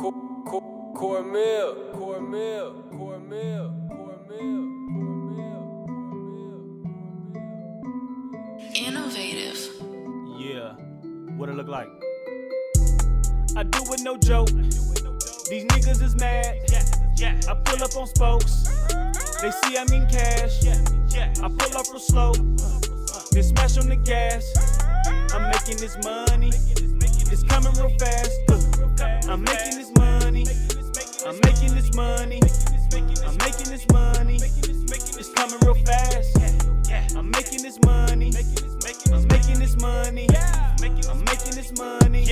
Innovative. Yeah, what it look like? I do it no joke. These niggas is mad. I pull up on spokes. They see I'm in cash. I pull up real slow. Then smash on the gas. I'm making this money. It's coming real fast. I'm making this money. I'm making this money. I'm making this money. It's coming real fast. I'm making this money. I'm making this money. I'm making this money.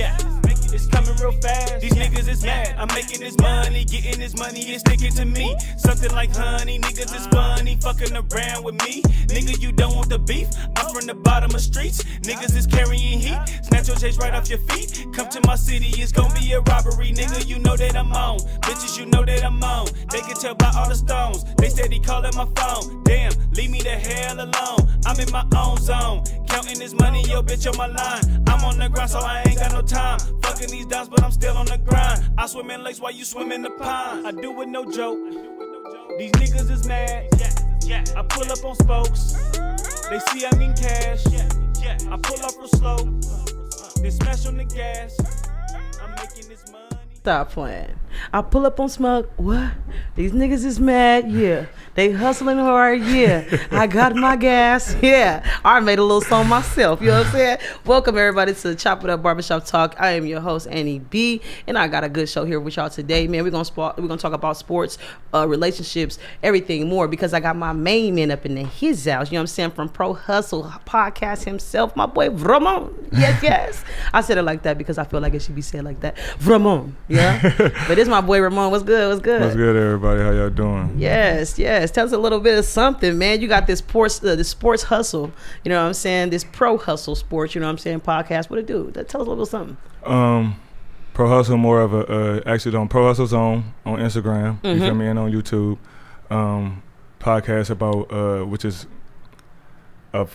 It's coming real fast. These niggas is mad. I'm making this money. Getting this money is sticking to me. Something like honey. Niggas is funny. Fucking around with me. Nigga, you don't want the beef. I'm from the bottom of streets. Niggas is carrying heat. Snatch your chase right off your feet. Come to my city. It's gonna be a robbery. Nigga, you know that I'm on. Bitches, you know that I'm on. They can tell by all the stones. They said he calling my phone. Damn, leave me the hell alone. I'm in my own zone. Counting this money, yo, bitch on my line. I'm on the grind, so I ain't got no time. Fucking these downs, but I'm still on the grind. I swim in lakes while you swim in the pond. I do it no joke. These niggas is mad. I pull up on spokes. They see I'm in cash. I pull up real slow. Then smash on the gas. I'm making this money. Stop playing. I pull up on smoke. What? These niggas is mad. Yeah. They hustling hard. Yeah. I got my gas. Yeah. I made a little song myself. You know what I'm saying? Welcome everybody to Chop It Up Barbershop Talk. I am your host Annie B, and I got a good show here with y'all today, man. We're gonna talk about sports, relationships, everything more, because I got my main man up in his house. You know what I'm saying? From ProHustle podcast himself, my boy Ramon. Yes. I said it like that because I feel like it should be said like that. Ramon. Yeah. But it's my boy Ramon. What's good? What's good, everybody? How y'all doing? Yes. Tell us a little bit of something, man. You got this sports hustle. You know what I'm saying? This ProHustle sports. You know what I'm saying? Podcast. What it do? Tell us a little something. ProHustle, more of a actually on ProHustle Zone on Instagram. You feel me? And on YouTube. Podcast about which is a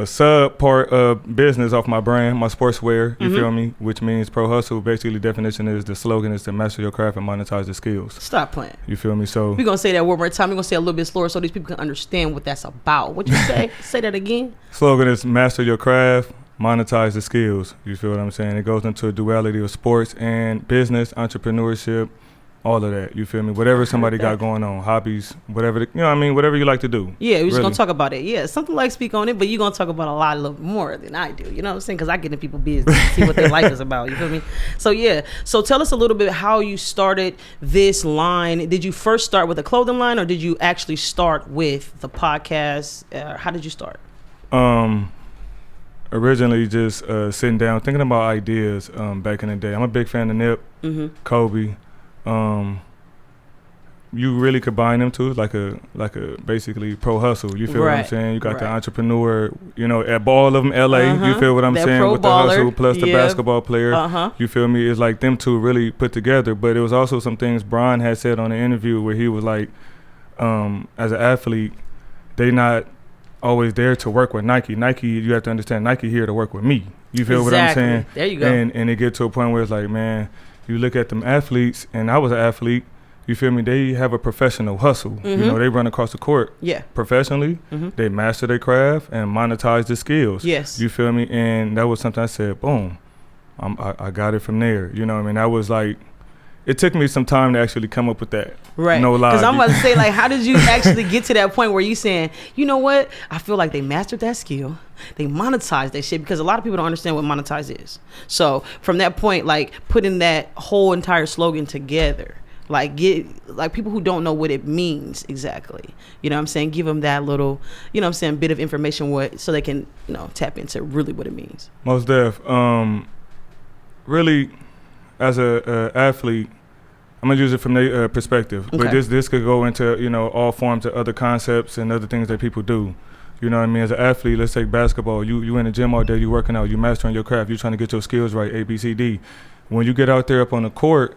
sub part of business off my brand, my sportswear, you feel me? Which means ProHustle, basically definition is, the slogan is to master your craft and monetize the skills. Stop playing. You feel me? So we're going to say that one more time. We're going to say it a little bit slower so these people can understand what that's about. What you say? Say that again. Slogan is master your craft, monetize the skills. You feel what I'm saying? It goes into a duality of sports and business, entrepreneurship, all of that, you feel me? Whatever somebody got going on, hobbies, whatever, you know what I mean? Whatever you like to do. Yeah, we're just going to talk about it. Yeah, something like speak on it, but you're going to talk about a little more than I do. You know what I'm saying? Because I get in people's business and see what their life is about. You feel me? So, yeah. So, tell us a little bit how you started this line. Did you first start with a clothing line, or did you actually start with the podcast? How did you start? Originally just sitting down, thinking about ideas back in the day. I'm a big fan of Nip, Kobe. You really combine them two, like a basically ProHustle. You feel what I'm saying? You got the entrepreneur, you know, at all of them, LA. You feel what I'm saying? With the hustle plus the basketball player. You feel me? It's like them two really put together. But it was also some things Brian had said on the interview where he was like, as an athlete, they not always there to work with Nike. Nike, you have to understand, Nike here to work with me. You feel what I'm saying? There you go. And it get to a point where it's like, man, you look at them athletes, and I was an athlete, you feel me? They have a professional hustle. You know, they run across the court professionally. They master their craft and monetize the skills. Yes. You feel me? And that was something I said, boom, I got it from there. You know what I mean? That was like, it took me some time to actually come up with that. Right. No lie. Because I'm about to say, like, how did you actually get to that point where you saying, you know what? I feel like they mastered that skill. They monetize that shit, because a lot of people don't understand what monetize is. So from that point, like, putting that whole entire slogan together, like, get like people who don't know what it means exactly, you know what I'm saying, give them that little, you know what I'm saying, bit of information so they can, you know, tap into really what it means. Most def. Really, as a athlete, I'm gonna use it from their perspective, but this could go into, you know, all forms of other concepts and other things that people do. You know what I mean? As an athlete, let's take basketball. You in the gym all day, you working out, you mastering your craft, you trying to get your skills right, A, B, C, D. When you get out there up on the court,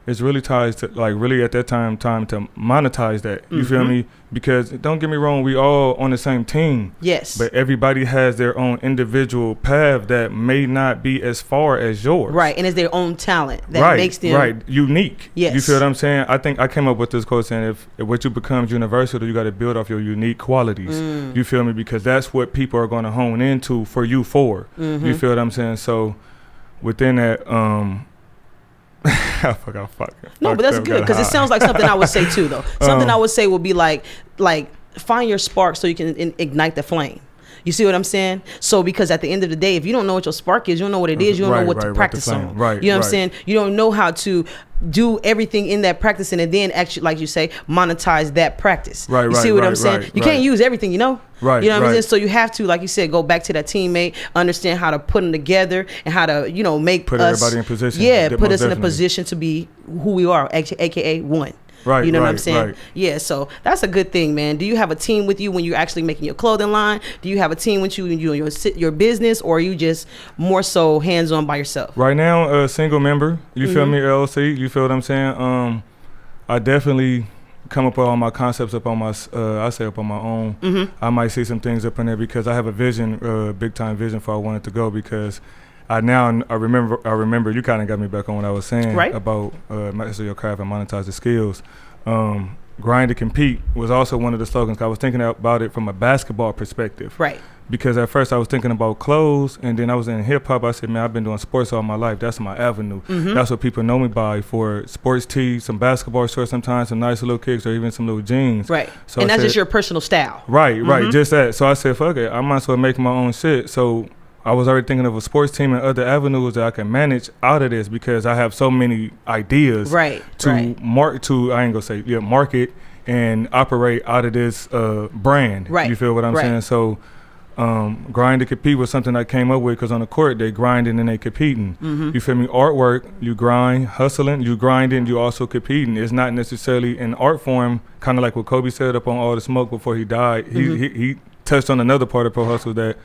it's really ties to like really at that time to monetize that. You feel me? Because don't get me wrong, we all on the same team. Yes. But everybody has their own individual path that may not be as far as yours. Right, and it's their own talent that makes them unique. Yes. You feel what I'm saying? I think I came up with this quote saying if what you becomes universal, you got to build off your unique qualities. You feel me? Because that's what people are going to hone into for you for. You feel what I'm saying? So within that, I forgot. No, but that's good because it sounds like something I would say too, though. Something I would say would be like find your spark so you can ignite the flame. You see what I'm saying? So because at the end of the day, if you don't know what your spark is, you don't know what it is, you don't know what to practice on. Right. You know what I'm saying? You don't know how to do everything in that practice and then actually, like you say, monetize that practice. You see what I'm saying? You can't use everything, you know? Right. You know what I'm saying? So you have to, like you said, go back to that teammate, understand how to put them together and how to, you know, put everybody in position. Yeah, put us in a position to be who we are, aka one. Right, you know what I'm saying? Right. Yeah, so that's a good thing, man. Do you have a team with you when you're actually making your clothing line? Do you have a team with you when you're your business, or are you just more so hands-on by yourself? Right now, a single member. You feel me, LLC? You feel what I'm saying? I definitely come up with all my concepts up on my, up on my own. I might see some things up in there because I have a vision, big time vision for I want it to go because I remember you kind of got me back on what I was saying about master your craft and monetize the skills. Grind to compete was also one of the slogans. I was thinking about it from a basketball perspective. Right. Because at first I was thinking about clothes, and then I was in hip hop. I said, man, I've been doing sports all my life. That's my avenue. That's what people know me by, for sports tees, some basketball shorts sometimes, some nice little kicks, or even some little jeans. Right. So and that's just your personal style. Right, just that. So I said, fuck it, I might as well make my own shit. So I was already thinking of a sports team and other avenues that I can manage out of this because I have so many ideas to market and operate out of this brand. Right. You feel what I'm saying? So grind to compete was something I came up with because on the court they grinding and they competing. You feel me? Artwork, you grind, hustling, you grinding, you also competing. It's not necessarily an art form, kind of like what Kobe said up on All the Smoke before he died. He touched on another part of ProHustle that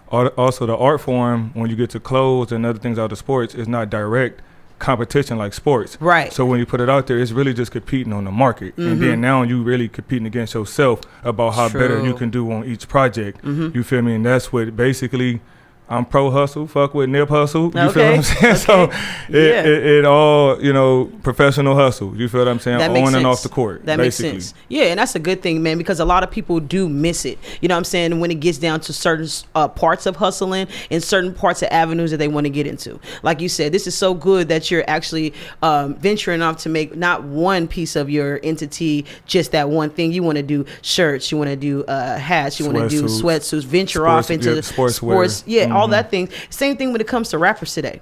also the art form, when you get to clothes and other things out of sports, is not direct competition like sports. Right. So when you put it out there, it's really just competing on the market. And then now you really competing against yourself about how better you can do on each project. You feel me? And that's what basically I'm pro hustle, fuck with nip hustle. You feel what I'm saying? So it all, you know, professional hustle. You feel what I'm saying? On and off the court. That basically makes sense. Yeah, and that's a good thing, man, because a lot of people do miss it. You know what I'm saying? When it gets down to certain parts of hustling and certain parts of avenues that they want to get into. Like you said, this is so good that you're actually venturing off to make not one piece of your entity just that one thing. You want to do shirts, you want to do hats, you want to do sweatsuits, venture off into sports. All that thing. Same thing when it comes to rappers today.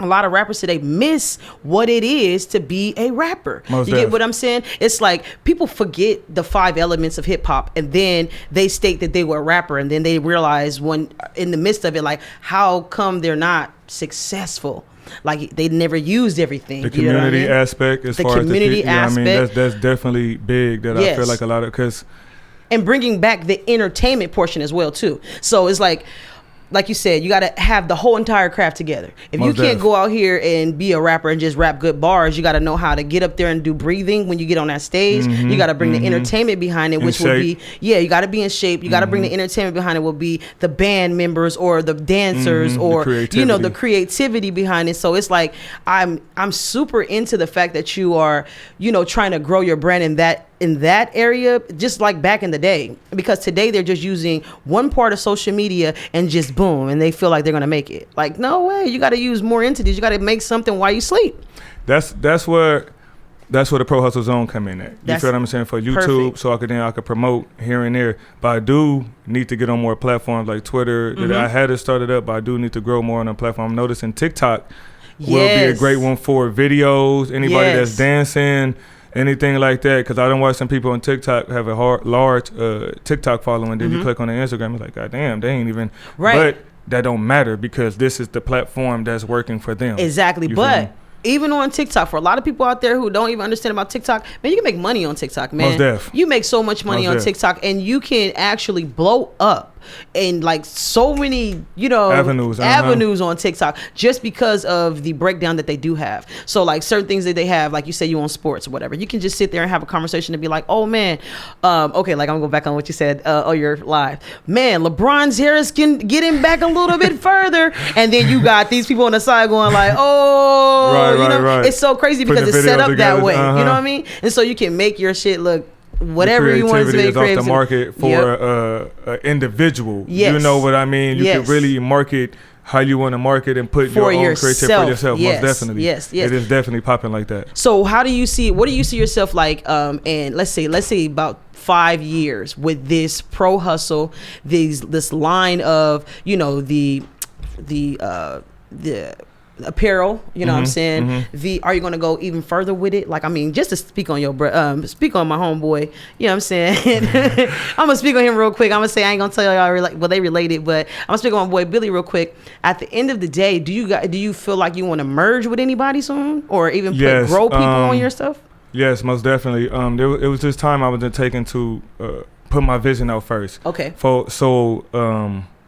A lot of rappers today miss what it is to be a rapper. You get what I'm saying? It's like people forget the 5 elements of hip hop, and then they state that they were a rapper, and then they realize when in the midst of it, like, how come they're not successful? Like, they never used everything. The community aspect, as far as the community aspect, I mean, that's definitely big. That I feel like a lot of and bringing back the entertainment portion as well too. So it's like you said, you got to have the whole entire craft together. If you can't go out here and be a rapper and just rap good bars, you got to know how to get up there and do breathing when you get on that stage. You got to bring the entertainment behind it, which will be, you got to be in shape. You got to bring the entertainment behind it, will be the band members or the dancers or, you know, the creativity behind it. So it's like, I'm super into the fact that you are, you know, trying to grow your brand in that area, just like back in the day, because today they're just using one part of social media and just boom, and they feel like they're gonna make it. Like, no way, you got to use more entities. You got to make something while you sleep. That's where the Pro Hustle Zone come in at. You feel what I'm saying? For YouTube, so I could promote here and there. But I do need to get on more platforms like Twitter. That I had it started up, but I do need to grow more on a platform. I'm noticing TikTok will be a great one for videos. Anybody that's dancing, anything like that, because I don't watch some people on TikTok have a large TikTok following. Then you click on their Instagram, it's like, God damn, they ain't even But that don't matter because this is the platform that's working for them. Exactly. But even on TikTok, for a lot of people out there who don't even understand about TikTok, man, you can make money on TikTok, man. Most def. You make so much money on TikTok, and you can actually blow up in like so many, avenues on TikTok just because of the breakdown that they do have. So like certain things that they have, like you say, you on sports or whatever, you can just sit there and have a conversation and be like, oh man, okay, like I'm gonna go back on what you said, you're live, man, LeBron's hair is getting back a little bit further, and then you got these people on the side going like, right. It's so crazy because it's set up together, that way, you know what I mean? And so you can make your shit look whatever you want to make. Creativity is off the market for an individual. Yes. You know what I mean? You can really market how you want to market and put your own creativity for yourself. Yes. Most definitely. Yes. It is definitely popping like that. So what do you see yourself like and let's say about 5 years with this Pro Hustle, this line of, the apparel, you know what I'm saying? Are you going to go even further with it? Like, I mean, just to speak on speak on my homeboy, you know what I'm saying? I'm going to speak on him real quick. I'm going to say, I ain't going to tell y'all they related, but I'm going to speak on my boy Billy real quick. At the end of the day, do you feel like you want to merge with anybody soon, or even grow people on your stuff? Yes, most definitely. It was this time I was taking to put my vision out first. Okay.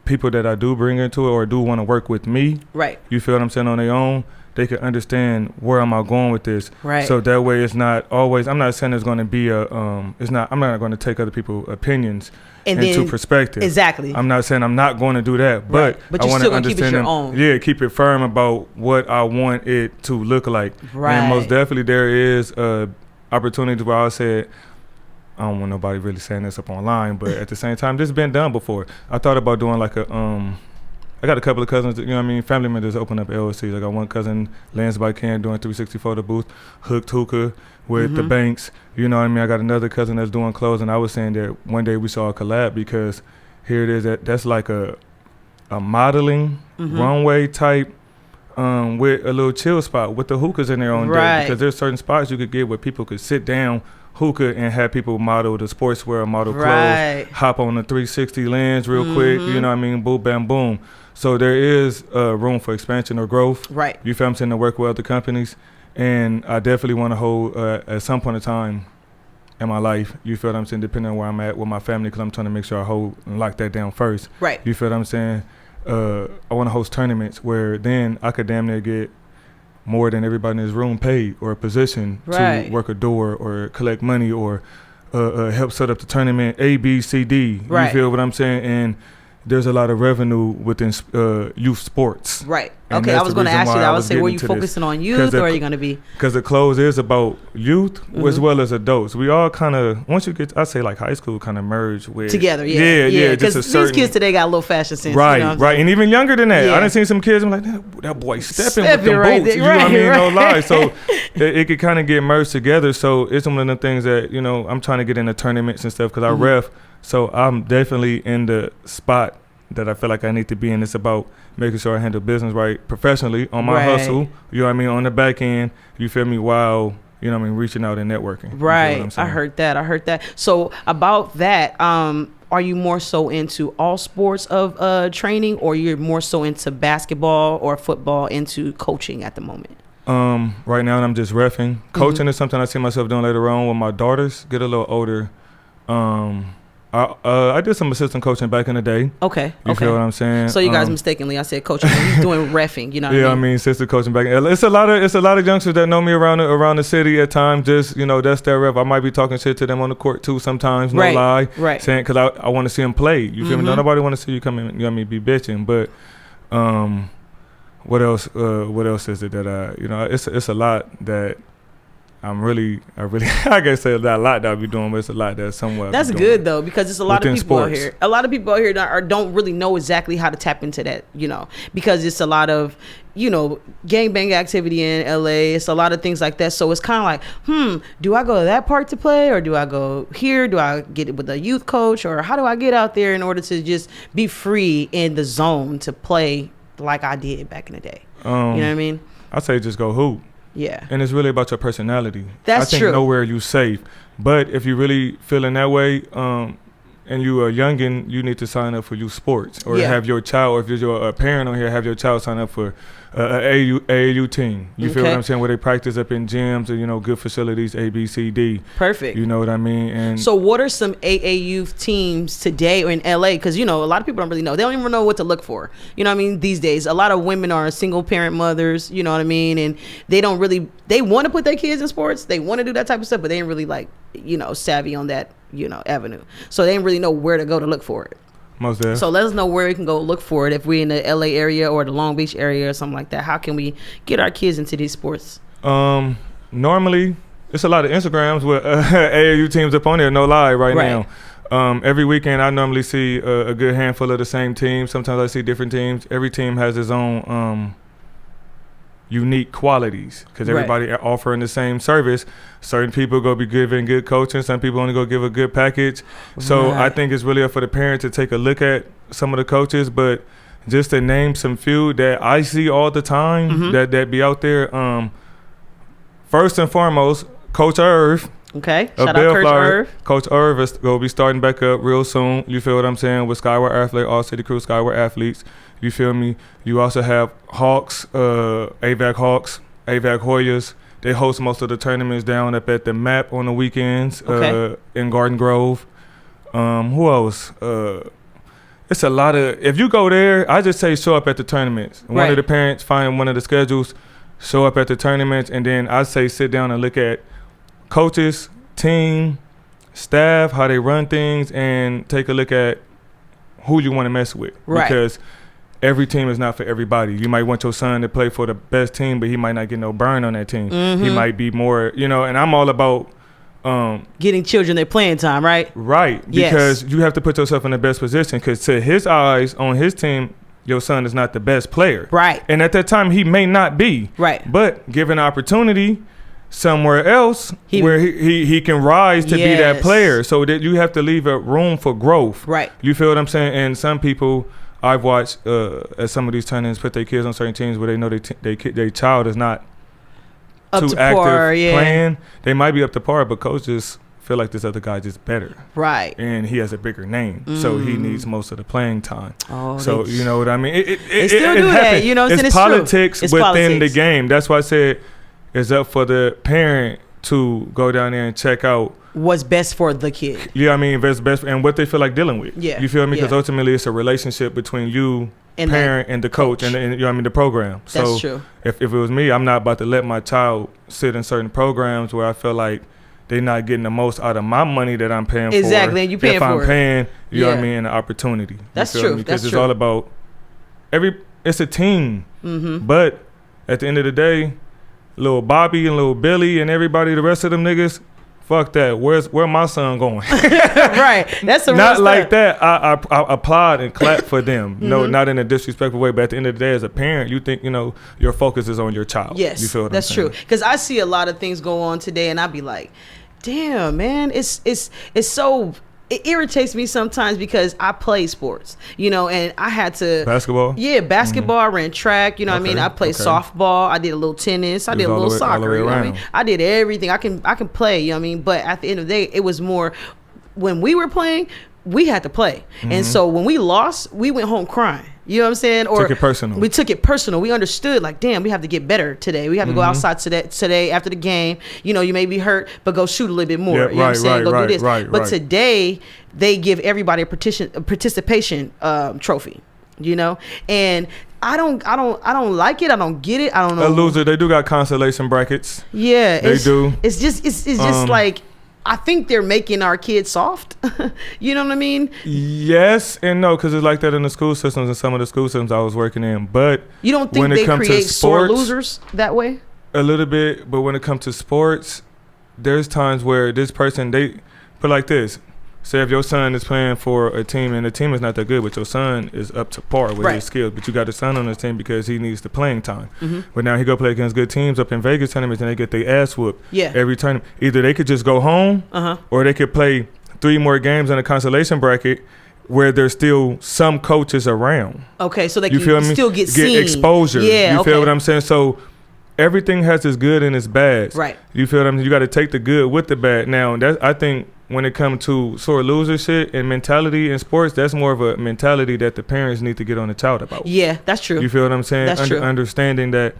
People that I do bring into it or do want to work with me, right? You feel what I'm saying, on their own, they can understand where am I going with this, right? So that way it's not always, I'm not saying there's going to be I'm not going to take other people's opinions into perspective. Exactly. I'm not saying I'm not going to do that, but I want to understand keep it your own. Yeah, keep it firm about what I want it to look like. Right. And most definitely there is opportunity where I said, I don't want nobody really saying this up online, but at the same time, this has been done before. I thought about doing like I got a couple of cousins, family members open up LLCs. I got one cousin, Lance by Can, doing 360 the booth, Hooked Hookah with the banks. You know what I mean? I got another cousin that's doing clothes, and I was saying that one day we saw a collab because here it is, that's like a modeling runway type with a little chill spot with the hookahs in there on day, because there's certain spots you could get where people could sit down, hookah, and have people model the sportswear, model clothes, hop on the 360 lens real quick, you know what I mean, boom, bam, boom. So there is room for expansion or growth. Right. You feel I'm saying, to work with other companies. And I definitely want to hold, at some point in time in my life, you feel what I'm saying, depending on where I'm at with my family, because I'm trying to make sure I hold and lock that down first. Right. You feel what I'm saying? I want to host tournaments where then I could damn near get more than everybody in this room paid, or a position to work a door or collect money or help set up the tournament A, B, C, D. Right. You feel what I'm saying? And there's a lot of revenue within youth sports. Right. And okay, I was going to ask you that. I was saying, were you focusing on youth, or are you going to be? Because the clothes is about youth as well as adults. We all kind of, once you get, I say like high school, kind of merge with together. Yeah. Because these kids today got a little fashion sense. Right, you know right. And even younger than that. I done seen some kids, I'm like, that boy stepping with them boots. You know what I mean? No lie. So it could kind of get merged together. So it's one of the things that, I'm trying to get into tournaments and stuff because I ref. So I'm definitely in the spot that I feel like I need to be in. It's about making sure I handle business right professionally on my hustle, you know what I mean, on the back end, you feel me, while, reaching out and networking. Right. I heard that. So about that, are you more so into all sports of training, or you're more so into basketball or football, into coaching at the moment? Right now I'm just reffing. Coaching is something I see myself doing later on when my daughters get a little older. I did some assistant coaching back in the day. Okay. You feel what I'm saying? So you guys mistakenly, I said coaching. He's doing reffing. You know what I mean? Assistant coaching back. It's a lot of youngsters that know me around the city at times. Just that's their ref. I might be talking shit to them on the court too sometimes. No lie. Right. Saying because I want to see them play. You feel me? Nobody want to see you come in. Be bitching. But what else? What else is it that it's a lot that. I can say a lot that I'll be doing, but it's a lot that's somewhere. That's good though, because it's a lot of people out here. A lot of people out here don't really know exactly how to tap into that, because it's a lot of, gangbang activity in LA. It's a lot of things like that. So it's kind of like, do I go to that park to play, or do I go here? Do I get it with a youth coach, or how do I get out there in order to just be free in the zone to play like I did back in the day? You know what I mean? I say just go hoop. Yeah. And it's really about your personality. That's true. I think nowhere you safe. But if you really feeling that way, and and you a youngin, you need to sign up for youth sports, or have your child, or if you're a parent on here, have your child sign up for AAU team. You feel what I'm saying? Where they practice up in gyms and good facilities, A, B, C, D. Perfect. You know what I mean? And so what are some AAU teams today or in LA? Because a lot of people don't really know. They don't even know what to look for. You know what I mean? These days, a lot of women are single parent mothers. You know what I mean? And they don't really. They want to put their kids in sports. They want to do that type of stuff, but they ain't really savvy on that avenue. So they didn't really know where to go to look for it. Most definitely. So let us know where we can go look for it if we're in the LA area or the Long Beach area or something like that. How can we get our kids into these sports? Normally, it's a lot of Instagrams with AAU teams up on there, no lie, right now. Every weekend, I normally see a good handful of the same teams. Sometimes I see different teams. Every team has its own unique qualities because everybody are offering the same service. Certain people go be giving good coaching, some people only go give a good package. So I think it's really up for the parent to take a look at some of the coaches, but just to name some few that I see all the time that be out there. First and foremost, Coach Irv. Okay, shout out Coach Irv. Coach Irv is going to be starting back up real soon. You feel what I'm saying? With Skyward Athlete, All City Crew, Skyward Athletes. You feel me? You also have Hawks, AVAC Hawks, AVAC Hoyas. They host most of the tournaments down up at the MAP on the weekends in Garden Grove. Who else? It's a lot of, if you go there, I just say show up at the tournaments. One of the parents find one of the schedules, show up at the tournaments, and then I say sit down and look at coaches, team, staff, how they run things, and take a look at who you want to mess with. Because every team is not for everybody. You might want your son to play for the best team, but he might not get no burn on that team. He might be more, and I'm all about getting children their playing time, right? Right, because you have to put yourself in the best position, because to his eyes, on his team, your son is not the best player. Right. And at that time, he may not be. Right. But given opportunity somewhere else where he can rise to be that player, so that you have to leave a room for growth. Right. You feel what I'm saying? And some people I've watched at some of these tournaments put their kids on certain teams where they know their child is not up too to active par, playing. They might be up to par, but coaches feel like this other guy just better. Right. And he has a bigger name, so he needs most of the playing time. Oh, so you know what I mean? They still do that. You know what I'm saying? It's politics true. It's within politics. the game. That's why I said it's up for the parent to go down there and check out what's best for the kid. Yeah, I mean, best and what they feel like dealing with. Yeah. You feel me? Because ultimately it's a relationship between you, and parent, and the coach. And the program. That's so true. If it was me, I'm not about to let my child sit in certain programs where I feel like they're not getting the most out of my money that I'm paying for. Exactly, and you paying for it. If I'm paying, you know what I mean, an opportunity. That's true. Because it's all about it's a team. But at the end of the day, little Bobby and little Billy and everybody, the rest of them niggas, fuck that. Where my son going? Right. That's a not like that. I applaud and clap for them. No, not in a disrespectful way. But at the end of the day, as a parent, you think your focus is on your child. Yes, you feel what that's I'm saying? true. Because I see a lot of things go on today, and I be like, damn, man, it's so. It irritates me sometimes because I play sports, and I had to basketball. Yeah, basketball. I ran track. You know what I mean? I played softball. I did a little tennis. I did a little soccer. You know what I mean? I did everything. I can play. You know what I mean? But at the end of the day, it was more when we were playing, we had to play, and so when we lost, we went home crying. You know what I'm saying? Or took it personal. We took it personal. We understood, like, damn, we have to get better today. We have to go outside today after the game. You may be hurt, but go shoot a little bit more. Yeah, you know what I'm saying? Go do this. But right. Today, they give everybody a participation trophy. And I don't like it. I don't get it. I don't know. A loser. They do got consolation brackets. Yeah, they do. It's just like, I think they're making our kids soft. You know what I mean? Yes and no, because it's like that in the school systems and some of the school systems I was working in. But you don't think they create sore losers that way? A little bit, but when it comes to sports, there's times where this person, they put like this. Say if your son is playing for a team and the team is not that good, but your son is up to par with his skills, but you got a son on this team because he needs the playing time. But now he go play against good teams up in Vegas tournaments and they get their ass whooped every tournament. Either they could just go home or they could play 3 more games in a consolation bracket where there's still some coaches around. Okay, so they can still get seen. Exposure. Yeah, you feel what I'm saying? So everything has its good and its bad. Right. You feel what I mean? You got to take the good with the bad. Now, I think when it comes to sore loser shit and mentality in sports, that's more of a mentality that the parents need to get on the child about. Yeah, that's true. You feel what I'm saying? That's true. Understanding that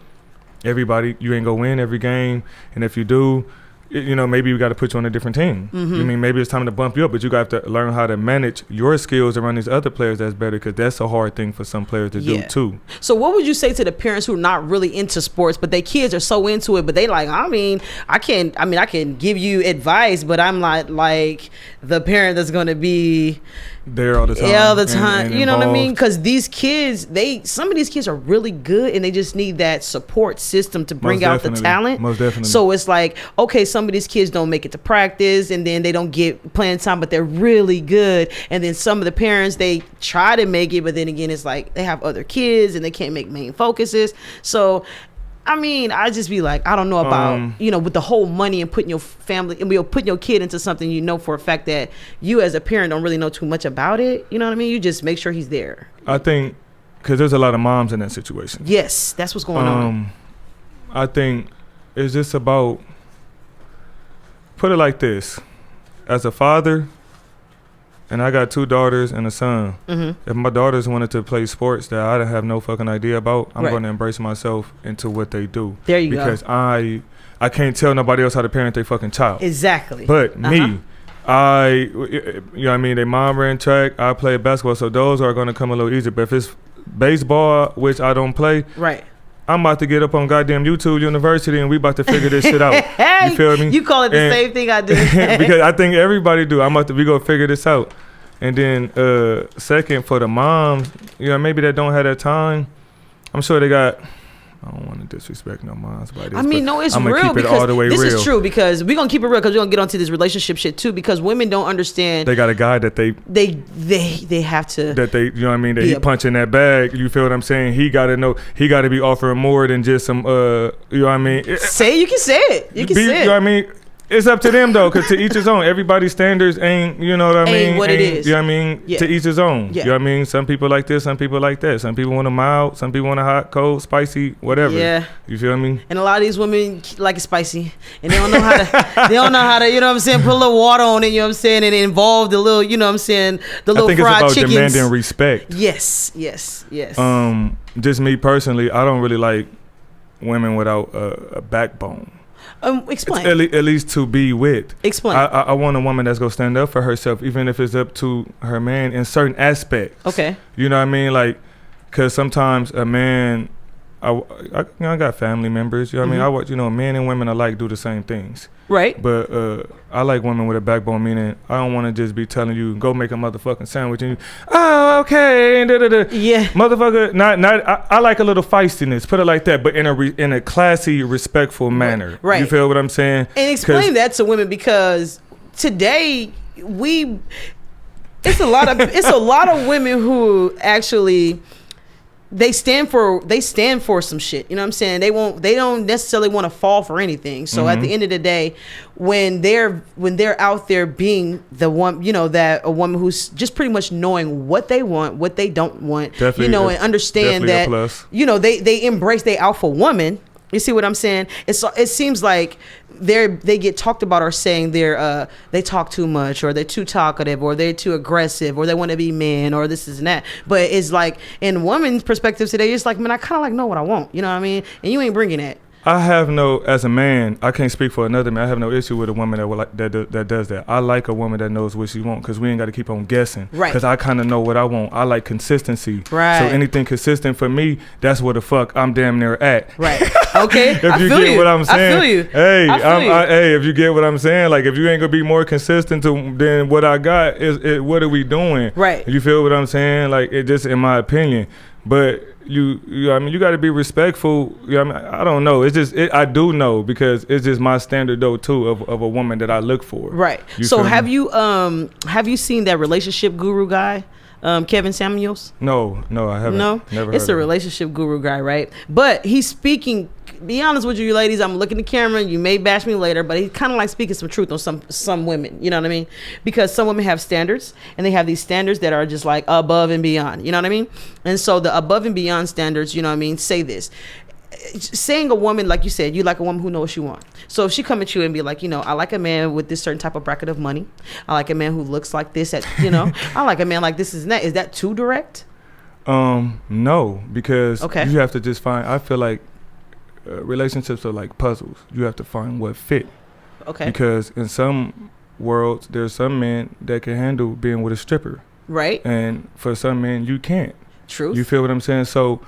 everybody, you ain't gonna win every game, and if you do, you know, maybe we got to put you on a different team. Mm-hmm. I mean, maybe it's time to bump you up, but you got to learn how to manage your skills around these other players that's better, because that's a hard thing for some players to do too. So what would you say to the parents who are not really into sports, but their kids are so into it, but they like, I can give you advice, but I'm not like the parent that's going to be there all the time. Yeah, all the time. And you know what I involved. mean? Because these kids, some of these kids are really good, and they just need that support system to bring out the talent. Most definitely. So it's like, okay, some of these kids don't make it to practice, and then they don't get playing time, but they're really good. And then some of the parents, they try to make it, but then again, it's like they have other kids and they can't make main focuses. So I mean, I just be like, I don't know about, with the whole money and putting your family and putting your kid into something, you know, for a fact that you as a parent don't really know too much about it. You know what I mean? You just make sure he's there. I think because there's a lot of moms in that situation. Yes, that's what's going on. I think it's just about, put it like this. As a father, and I got 2 daughters and a son. Mm-hmm. If my daughters wanted to play sports that I have no fucking idea about, I'm going to embrace myself into what they do. There you go. Because I can't tell nobody else how to parent their fucking child. Exactly. But me, you know what I mean? Their mom ran track, I played basketball, so those are going to come a little easier. But if it's baseball, which I don't play, right, I'm about to get up on goddamn YouTube University and we about to figure this shit out. You feel me? You call it the same thing I do. Because I think everybody do. We gonna figure this out. And then second, for the moms, maybe that don't have that time, I'm sure they got, I don't want to disrespect no moms by this. I mean, no, it's I'm real keep because it all the way this real. is true, because we're going to keep it real, because we're going to get onto this relationship shit too, because women don't understand. They got a guy that they have to. That they, you know what I mean, that he punching that bag. You feel what I'm saying? He got to know, he got to be offering more than just some, you know what I mean? You can say it. You can say it. You know what I mean? It's up to them though, because to each his own. Everybody's standards ain't, you know what I mean? Ain't what it is. You know what I mean? Yeah. To each his own. Yeah. You know what I mean? Some people like this, some people like that. Some people want a mild, some people want a hot, cold, spicy, whatever. Yeah. You feel me? And a lot of these women like it spicy, and they don't know how to, you know what I'm saying, put a little water on it, you know what I'm saying, and involve the little, you know what I'm saying, the little fried chickens. I think it's about demanding respect. Yes. Just me personally, I don't really like women without a backbone. Explain. At least to be with. Explain. I want a woman that's gonna stand up for herself, even if it's up to her man in certain aspects. Okay. You know what I mean? Like, cause sometimes a man, I got family members. You know what I mean? Men and women alike do the same things. Right. But I like women with a backbone, meaning I don't want to just be telling you go make a motherfucking sandwich and you, oh okay, and yeah, motherfucker. Not. I like a little feistiness. Put it like that, but in a classy, respectful manner. Right. You feel what I'm saying? And explain that to women, because today it's a lot of women who actually. They stand for some shit. You know what I'm saying? They don't necessarily want to fall for anything. So at the end of the day, when they're out there being the one, that a woman who's just pretty much knowing what they want, what they don't want, and understand that, they embrace their alpha woman. You see what I'm saying? It seems like they get talked about or saying they talk too much, or they're too talkative, or they're too aggressive, or they want to be men, or this and that. But it's like, in women's perspective today, it's like, man, I kind of like know what I want. You know what I mean? And you ain't bringing that. I have as a man, I can't speak for another man. I have no issue with a woman that does that. I like a woman that knows what she wants, because we ain't got to keep on guessing. Right. Because I kind of know what I want. I like consistency. Right. So anything consistent for me, that's where the fuck I'm damn near at. Right. Okay. If you get what I'm saying. I feel you. Hey, if you get what I'm saying, like if you ain't gonna be more consistent than what I got, what are we doing? Right. You feel what I'm saying? Like, it just, in my opinion, but. You got to be respectful. I don't know. It's just I do know, because it's just my standard though too of a woman that I look for. Right. So have you seen that relationship guru guy, Kevin Samuels? No, I haven't. No, never. It's a relationship guru guy, right? But he's speaking. Be honest with you, ladies. I'm looking at the camera. You may bash me later, but he kind of like speaking some truth on some women. You know what I mean? Because some women have standards, and they have these standards that are just like above and beyond. You know what I mean? And so the above and beyond standards, you know what I mean, say this. saying a woman, like you said, you like a woman who knows what she wants. So if she come at you and be like, I like a man with this certain type of bracket of money. I like a man who looks like this. I like a man like this. Is that too direct? No, because you have to just find. I feel like relationships are like puzzles. You have to find what fit. Okay. Because in some worlds, there's some men that can handle being with a stripper. Right. And for some men, you can't. Truth. You feel what I'm saying? So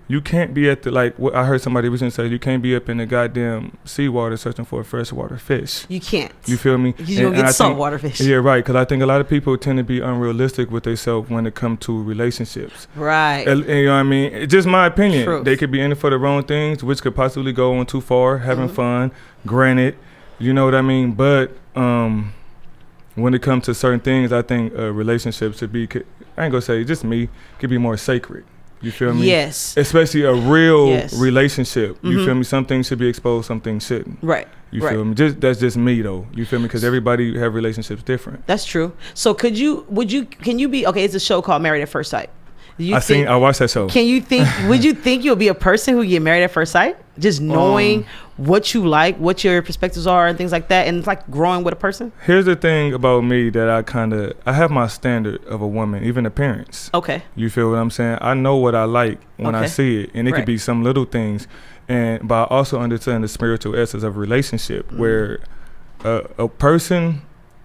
you can't be at I heard somebody recently say, you can't be up in the goddamn seawater searching for a freshwater fish. You can't. You feel me? You're going to get saltwater fish. Yeah, right. Because I think a lot of people tend to be unrealistic with themselves when it comes to relationships. Right. And you know what I mean? It's just my opinion. Truth. They could be in it for the wrong things, which could possibly go on too far, having fun, granted. You know what I mean? But when it comes to certain things, I think relationships should be, I ain't gonna say just me, could be more sacred. You feel me? Yes. Especially a real relationship. You feel me? Some things should be exposed, some things shouldn't. Right. You feel me? That's just me though. You feel me? Because everybody have relationships different. That's true. So can you be, okay, it's a show called Married at First Sight. I watched that show. Would you think you'll be a person who get married at first sight? Just knowing what you like, what your perspectives are and things like that, and it's like growing with a person? Here's the thing about me that I have my standard of a woman, even appearance. Okay. You feel what I'm saying? I know what I like when I see it, and it could be some little things, but I also understand the spiritual essence of a relationship where a person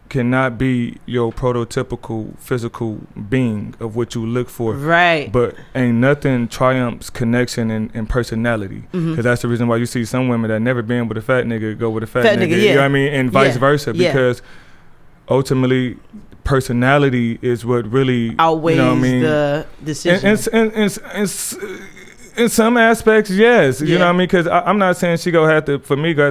cannot be your prototypical physical being of what you look for, right? But ain't nothing triumphs connection and personality, because that's the reason why you see some women that never been with a fat nigga go with a fat nigga. Yeah. You know what I mean? And vice versa, because ultimately personality is what really outweighs the decision. In some aspects, yes. You know what I mean? Because I'm not saying she go have to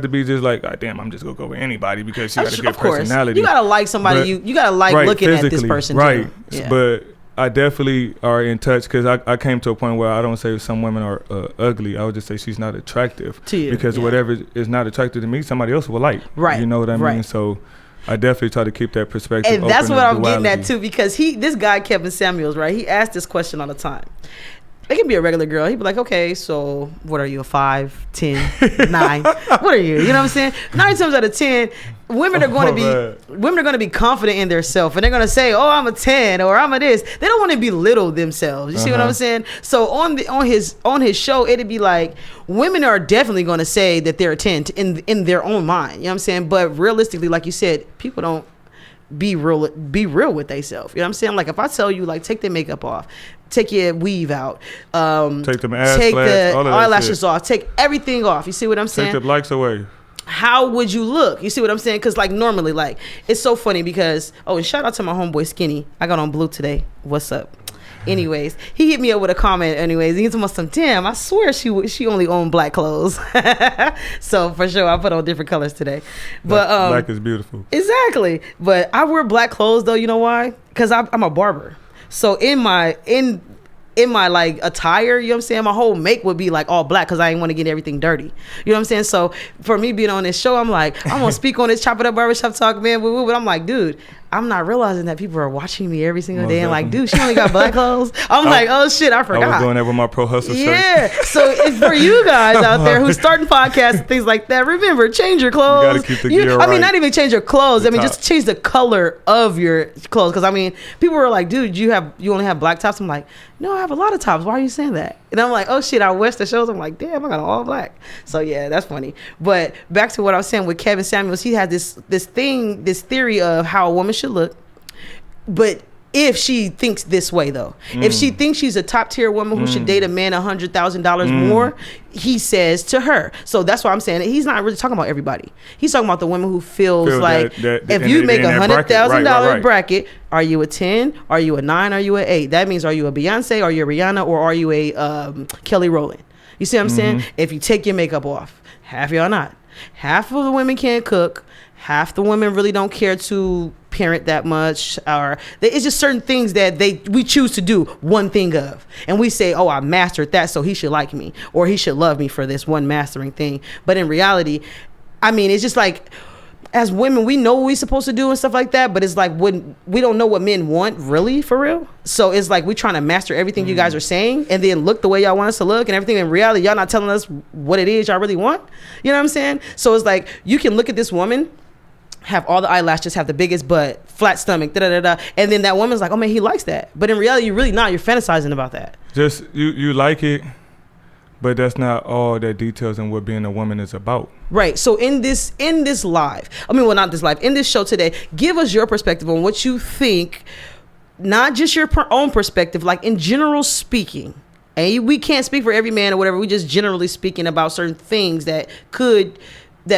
be just like, God damn, I'm just gonna go with anybody because she got a good personality. You gotta like somebody. But, you gotta like looking at this person, right? Too. Yeah. But I definitely are in touch because I came to a point where I don't say some women are ugly. I would just say she's not attractive to you, because whatever is not attractive to me, somebody else will like. Right. You know what I mean? So I definitely try to keep that perspective. And that's what I'm getting at too, because this guy Kevin Samuels, right? He asked this question all the time. It can be a regular girl. He'd be like, okay, so what are you, a 5, 10, 9? What are you? You know what I'm saying? 9 times out of 10, women are going to be confident in their self, and they're going to say, oh, I'm a 10 or I'm a this. They don't want to belittle themselves. You see what I'm saying? So on his show, it'd be like, women are definitely going to say that they're a 10 in their own mind. You know what I'm saying? But realistically, like you said, people don't be real with themselves. You know what I'm saying? Like if I tell you, like, take the makeup off, take your weave out, take them ass take flats, the eyelashes off, take everything off. You see what I'm saying? Take the likes away. How would you look? You see what I'm saying? Because like normally, like, it's so funny because, and shout out to my homeboy Skinny. I got on blue today. What's up? Anyways, he hit me up with a comment. Anyways, he told me, damn, I swear she only owned black clothes. So for sure, I put on different colors today. But black is beautiful. Exactly. But I wear black clothes though. You know why? Because I'm a barber. So in my like attire, you know what I'm saying, my whole make would be like all black because I didn't want to get everything dirty. You know what I'm saying? So for me being on this show, I'm like, I'm gonna speak on this Chop It Up Barbershop Talk, man. But I'm like, dude, I'm not realizing that people are watching me every single day and like, dude, she only got black clothes. I'm like, oh shit, I forgot. I was doing that with my ProHustle shirt. Yeah. So it's for you guys out there who's starting podcasts and things like that. Remember, change your clothes. You gotta keep the gear right. I mean, not even change your clothes. Just change the color of your clothes. Because I mean, people were like, dude, you only have black tops. I'm like, no, I have a lot of tops. Why are you saying that? And I'm like, oh shit, I watched the shows. I'm like, damn, I got all black. So yeah, that's funny. But back to what I was saying with Kevin Samuels, he had this theory of how a woman should look. But if she thinks this way though, if she thinks she's a top tier woman who should date a man $100,000 more, he says to her. So that's why I'm saying he's not really talking about everybody. He's talking about the woman who feels like if you make $100,000 bracket, are you a 10? Are you a 9? Are you an 8? That means, are you a Beyonce? Are you a Rihanna? Or are you a Kelly Rowland? You see what I'm saying? If you take your makeup off, half y'all not. Half of the women can't cook. Half the women really don't care to parent that much, or it's just certain things that we choose to do one thing of, and we say, oh, I mastered that, so he should like me or he should love me for this one mastering thing. But in reality, I mean, it's just like, as women, we know what we're supposed to do and stuff like that, but it's like when we don't know what men want really for real. So it's like we're trying to master everything you guys are saying and then look the way y'all want us to look and everything. In reality, y'all not telling us what it is y'all really want. You know what I'm saying? So it's like you can look at this woman, have all the eyelashes, have the biggest butt, flat stomach, and then that woman's like, oh man, he likes that. But in reality, you're really not. You're fantasizing about that. Just you like it, but that's not all that details in what being a woman is about. Right. So in this live, not this live, in this show today, give us your perspective on what you think, not just your own perspective, like in general speaking. And we can't speak for every man or whatever. We just generally speaking about certain things that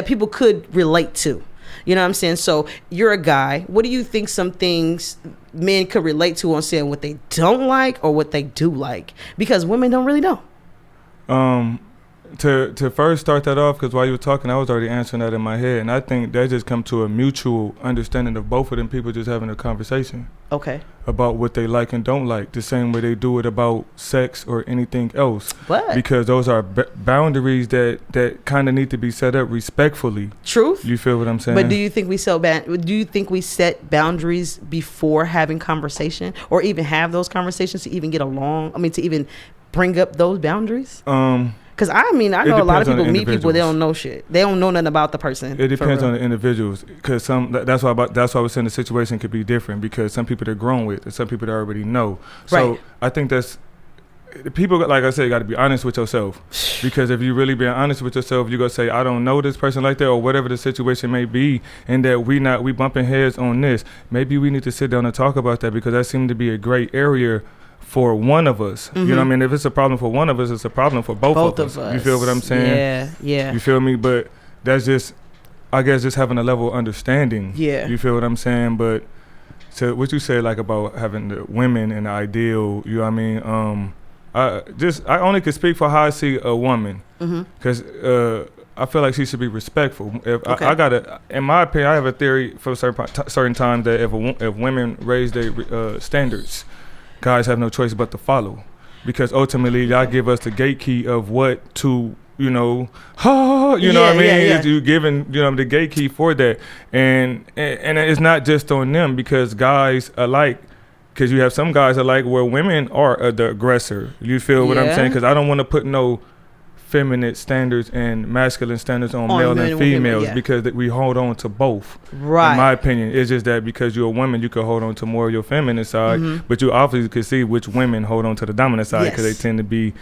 people could relate to. You know what I'm saying? So you're a guy. What do you think some things men could relate to on saying what they don't like or what they do like? Because women don't really know. To first start that off, because while you were talking, I was already answering that in my head, and I think that just come to a mutual understanding of both of them people just having a conversation. Okay. About what they like and don't like, the same way they do it about sex or anything else. But because those are boundaries that kind of need to be set up respectfully. Truth. You feel what I'm saying? But do you think we set boundaries before having conversation, or even have those conversations to even get along? To even bring up those boundaries? Because I know a lot of people meet people, they don't know shit. They don't know nothing about the person. It depends on the individuals. Because that's why I was saying the situation could be different, because some people they're grown with and some people they already know. So right. I think that's people, like I said, got to be honest with yourself. Because if you really being honest with yourself, you're gonna say, I don't know this person like that, or whatever the situation may be, and that we bumping heads on this. Maybe we need to sit down and talk about that, because that seemed to be a great area for one of us. You know what I mean? If it's a problem for one of us, it's a problem for both of us. You feel what I'm saying? Yeah. You feel me? But that's just, I guess, just having a level of understanding. Yeah. You feel what I'm saying? But to what you said, like about having the women and the ideal, you know what I mean? I only can speak for how I see a woman, because I feel like she should be respectful. In my opinion, I have a theory for certain times that if women raise their standards, guys have no choice but to follow, because ultimately y'all give us the gate key of what to, you know what I mean? Yeah. You giving, the gate key for that, and it's not just on them, because guys alike, because you have some guys alike where women are the aggressor. You feel what I'm saying? Because I don't want to put no feminine standards and masculine standards on male and females, because we hold on to both. Right. In my opinion, it's just that because you're a woman, you can hold on to more of your feminine side, but you obviously can see which women hold on to the dominant side, because they tend to be,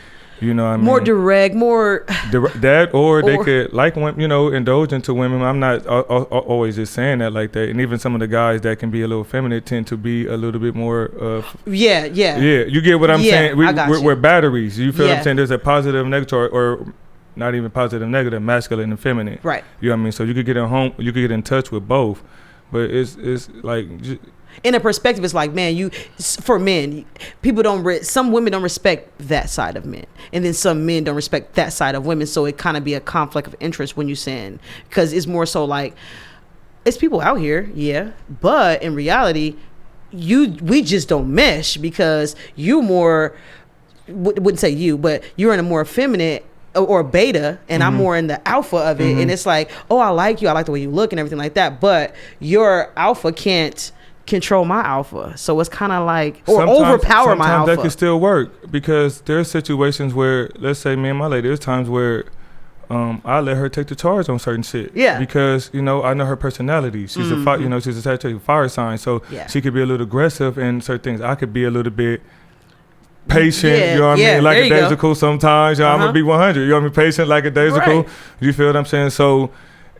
more direct, more that, or they could like women, indulge into women. I'm not always just saying that like that. And even some of the guys that can be a little feminine tend to be a little bit more. Yeah. You get what I'm saying? We're batteries. You feel what I'm saying? There's a positive, negative, or not even positive, negative, masculine and feminine. Right. You know what I mean? So you could get in touch with both, but it's like. In a perspective, it's like, man, for men, some women don't respect that side of men, and then some men don't respect that side of women. So it kind of be a conflict of interest when you saying, because it's more so like, it's people out here, but in reality, we just don't mesh, because you more, wouldn't say you, but you're in a more feminine or beta, and I'm more in the alpha of it, and it's like, oh, I like you, I like the way you look and everything like that, but your alpha can't control my alpha, so it's kind of like, or overpower my alpha. Sometimes that can still work, because there's situations where, let's say me and my lady, there's times where I let her take the charge on certain shit, because I know her personality. She's she's attached to a fire sign, so she could be a little aggressive in certain things. I could be a little bit patient, you know what I mean, like a daisical sometimes. I'm gonna be 100, you know what I mean, patient like a daisical. You feel what I'm saying? So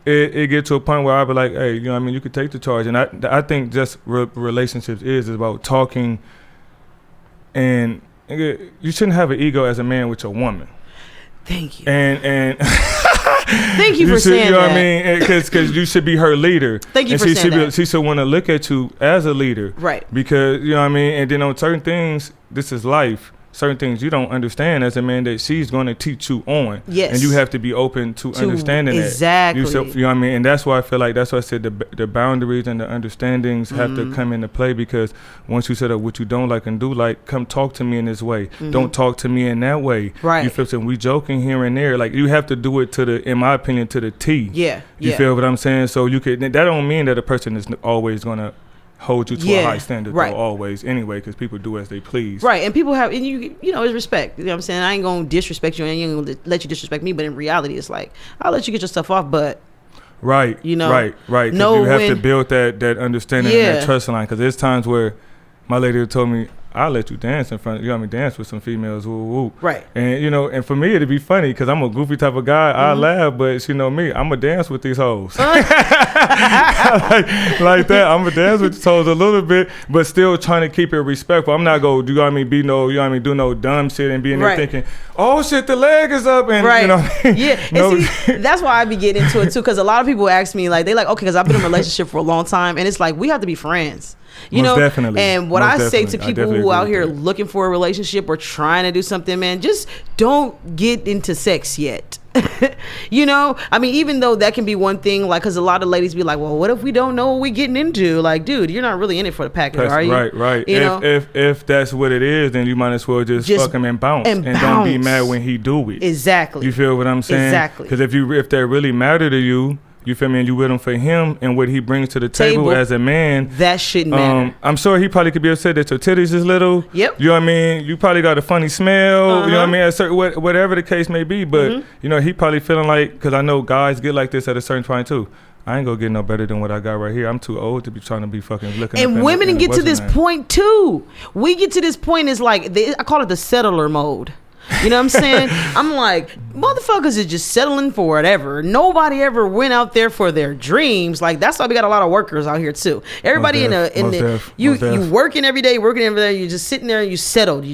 it get to a point where I be like, hey, you know what I mean, you could take the charge. And I think just relationships is about talking, and you shouldn't have an ego as a man with your woman. Thank you. And thank you for saying that. You know what I mean? Because you should be her leader. Thank you for saying that. She should want to look at you as a leader. Right. Because, you know what I mean? And then on certain things, this is life. certain things you don't understand as a man that she's going to teach you on. Yes. And you have to be open to understanding exactly. that. You know what I mean? And that's why I feel like, that's why I said the boundaries and the understandings have to come into play, because once you set up what you don't like and do like, come talk to me in this way. Don't talk to me in that way. Right. You feel me? We joking here and there. Like, you have to do it to the, in my opinion, to the T. Yeah. You feel what I'm saying? So you could, that don't mean that a person is always going to hold you to a high standard, though, always, anyway, because people do as they please. Right, and people have, and you know, it's respect. You know what I'm saying? I ain't going to disrespect you, and I ain't going to let you disrespect me, but in reality, it's like, I'll let you get your stuff off, but... Right, you know, right. Because you have to build that understanding and that trust line, because there's times where my lady told me, I'll let you dance in front of, you know, dance with some females, woo, woo. Right. And, you know, and for me, it'd be funny, because I'm a goofy type of guy. I laugh, but, you know me, I'm going to dance with these hoes. like that. I'm going to dance with these hoes a little bit, but still trying to keep it respectful. I'm not going to, you know what I mean, be no, you know what I mean, do no dumb shit and be in there thinking, oh, shit, the leg is up. And, you know. Yeah. And see, that's why I be getting into it, too, because a lot of people ask me, like, they like, okay, because I've been in a relationship for a long time, and it's like, we have to be friends. You know, definitely. And what I say to people who out here looking for a relationship or trying to do something, man, just don't get into sex yet. You know, I mean, even though that can be one thing, like, because a lot of ladies be like, well, what if we don't know what we're getting into? Like, dude, you're not really in it for the package, are you? Right. You know? If that's what it is, then you might as well just fuck him and bounce. And don't be mad when he do it. Exactly. You feel what I'm saying? Exactly. Because if that really matter to you, you feel me, and you with him for him and what he brings to the table as a man, that shouldn't matter. I'm sure he probably could be upset that your titties is little. Yep. You know what I mean? You probably got a funny smell. You know what I mean? A certain, whatever the case may be. But, you know, he probably feeling like, because I know guys get like this at a certain point too. I ain't gonna get no better than what I got right here. I'm too old to be trying to be fucking looking. And women get to this point too. We get to this point, is like, I call it the settler mode. You know what I'm saying? I'm like, motherfuckers is just settling for whatever. Nobody ever went out there for their dreams. Like, that's why we got a lot of workers out here too. Everybody you working every day, you just sitting there and you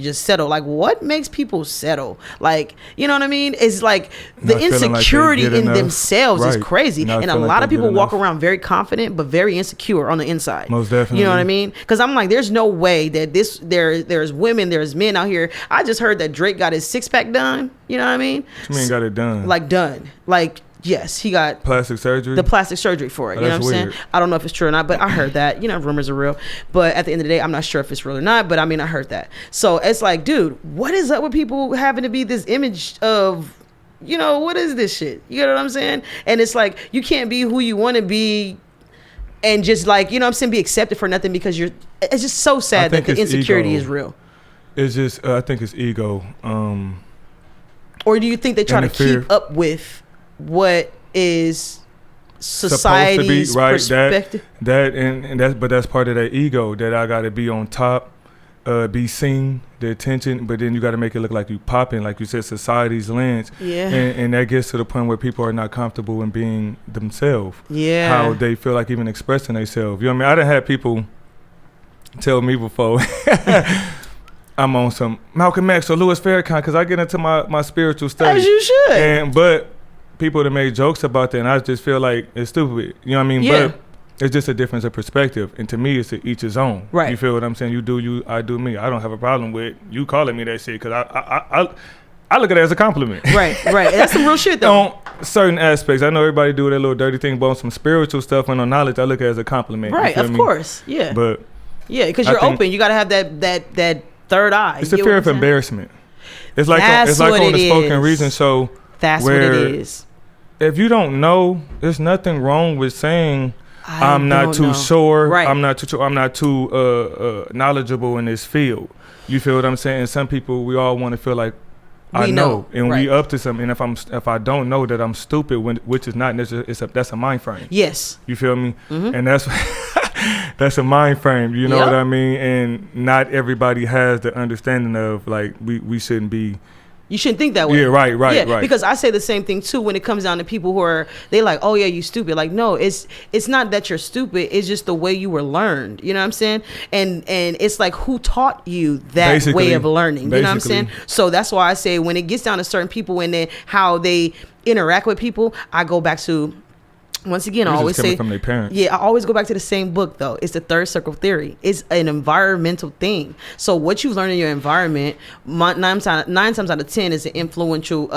just settle. Like, what makes people settle? Like, you know what I mean? It's like the insecurity in themselves is crazy. And a lot of people walk around very confident but very insecure on the inside. Most definitely. You know what I mean? Because I'm like, there's no way that there's women, there's men out here. I just heard that Drake got his six-pack done. You know what I mean? What you mean got it done? Like, done. Like, yes, he got plastic surgery. The plastic surgery for it. You know what I'm saying? I don't know if it's true or not, but I heard that. You know, rumors are real. But at the end of the day, I'm not sure if it's real or not. But I mean, I heard that. So it's like, dude, what is up with people having to be this image of, you know, what is this shit? You know what I'm saying? And it's like, you can't be who you want to be and just, like, you know what I'm saying, be accepted for nothing, because it's just so sad that the insecurity is real. It's just, I think it's ego. Or do you think they try to keep up with what is society's perspective? But that's part of that ego, that I got to be on top, be seen, the attention. But then you got to make it look like you popping, like you said, society's lens. Yeah. And that gets to the point where people are not comfortable in being themselves. Yeah. How they feel like even expressing themselves. You know what I mean? I done had people tell me before. I'm on some Malcolm X or Louis Farrakhan, because I get into my spiritual studies. As you should. But people that made jokes about that, and I just feel like it's stupid. You know what I mean? Yeah. But it's just a difference of perspective. And to me, it's to each his own. Right. You feel what I'm saying? You do you, I do me. I don't have a problem with you calling me that shit, because I look at it as a compliment. Right. That's some real shit, though. On certain aspects. I know everybody do that little dirty thing, but on some spiritual stuff and on knowledge, I look at it as a compliment. Right, of course. Yeah. But yeah, because you're open. You got to have that third eye. It's a fear of embarrassment. It's like on the Spoken Reason show. That's what it is. If you don't know, there's nothing wrong with saying I'm not too sure. Right. I'm not too knowledgeable in this field. You feel what I'm saying? And some people, we all want to feel like I know, and we up to something. And if I don't know, that I'm stupid, which is not necessarily. That's a mind frame. Yes. You feel me? Mm-hmm. And that's a mind frame. You know what I mean? And not everybody has the understanding of, like, we shouldn't be. You shouldn't think that way. Yeah, right. Because I say the same thing too when it comes down to people who they like, oh yeah, you stupid. Like, no, it's not that you're stupid. It's just the way you were learned. You know what I'm saying? And it's like, who taught you that way of learning? You know what I'm saying? So that's why I say when it gets down to certain people and then how they interact with people, I go back to Once again, I always say from their parents. Yeah, I always go back to the same book though. It's the third circle theory. It's an environmental thing. So what you've learned in your environment, nine times out of 10 is an influential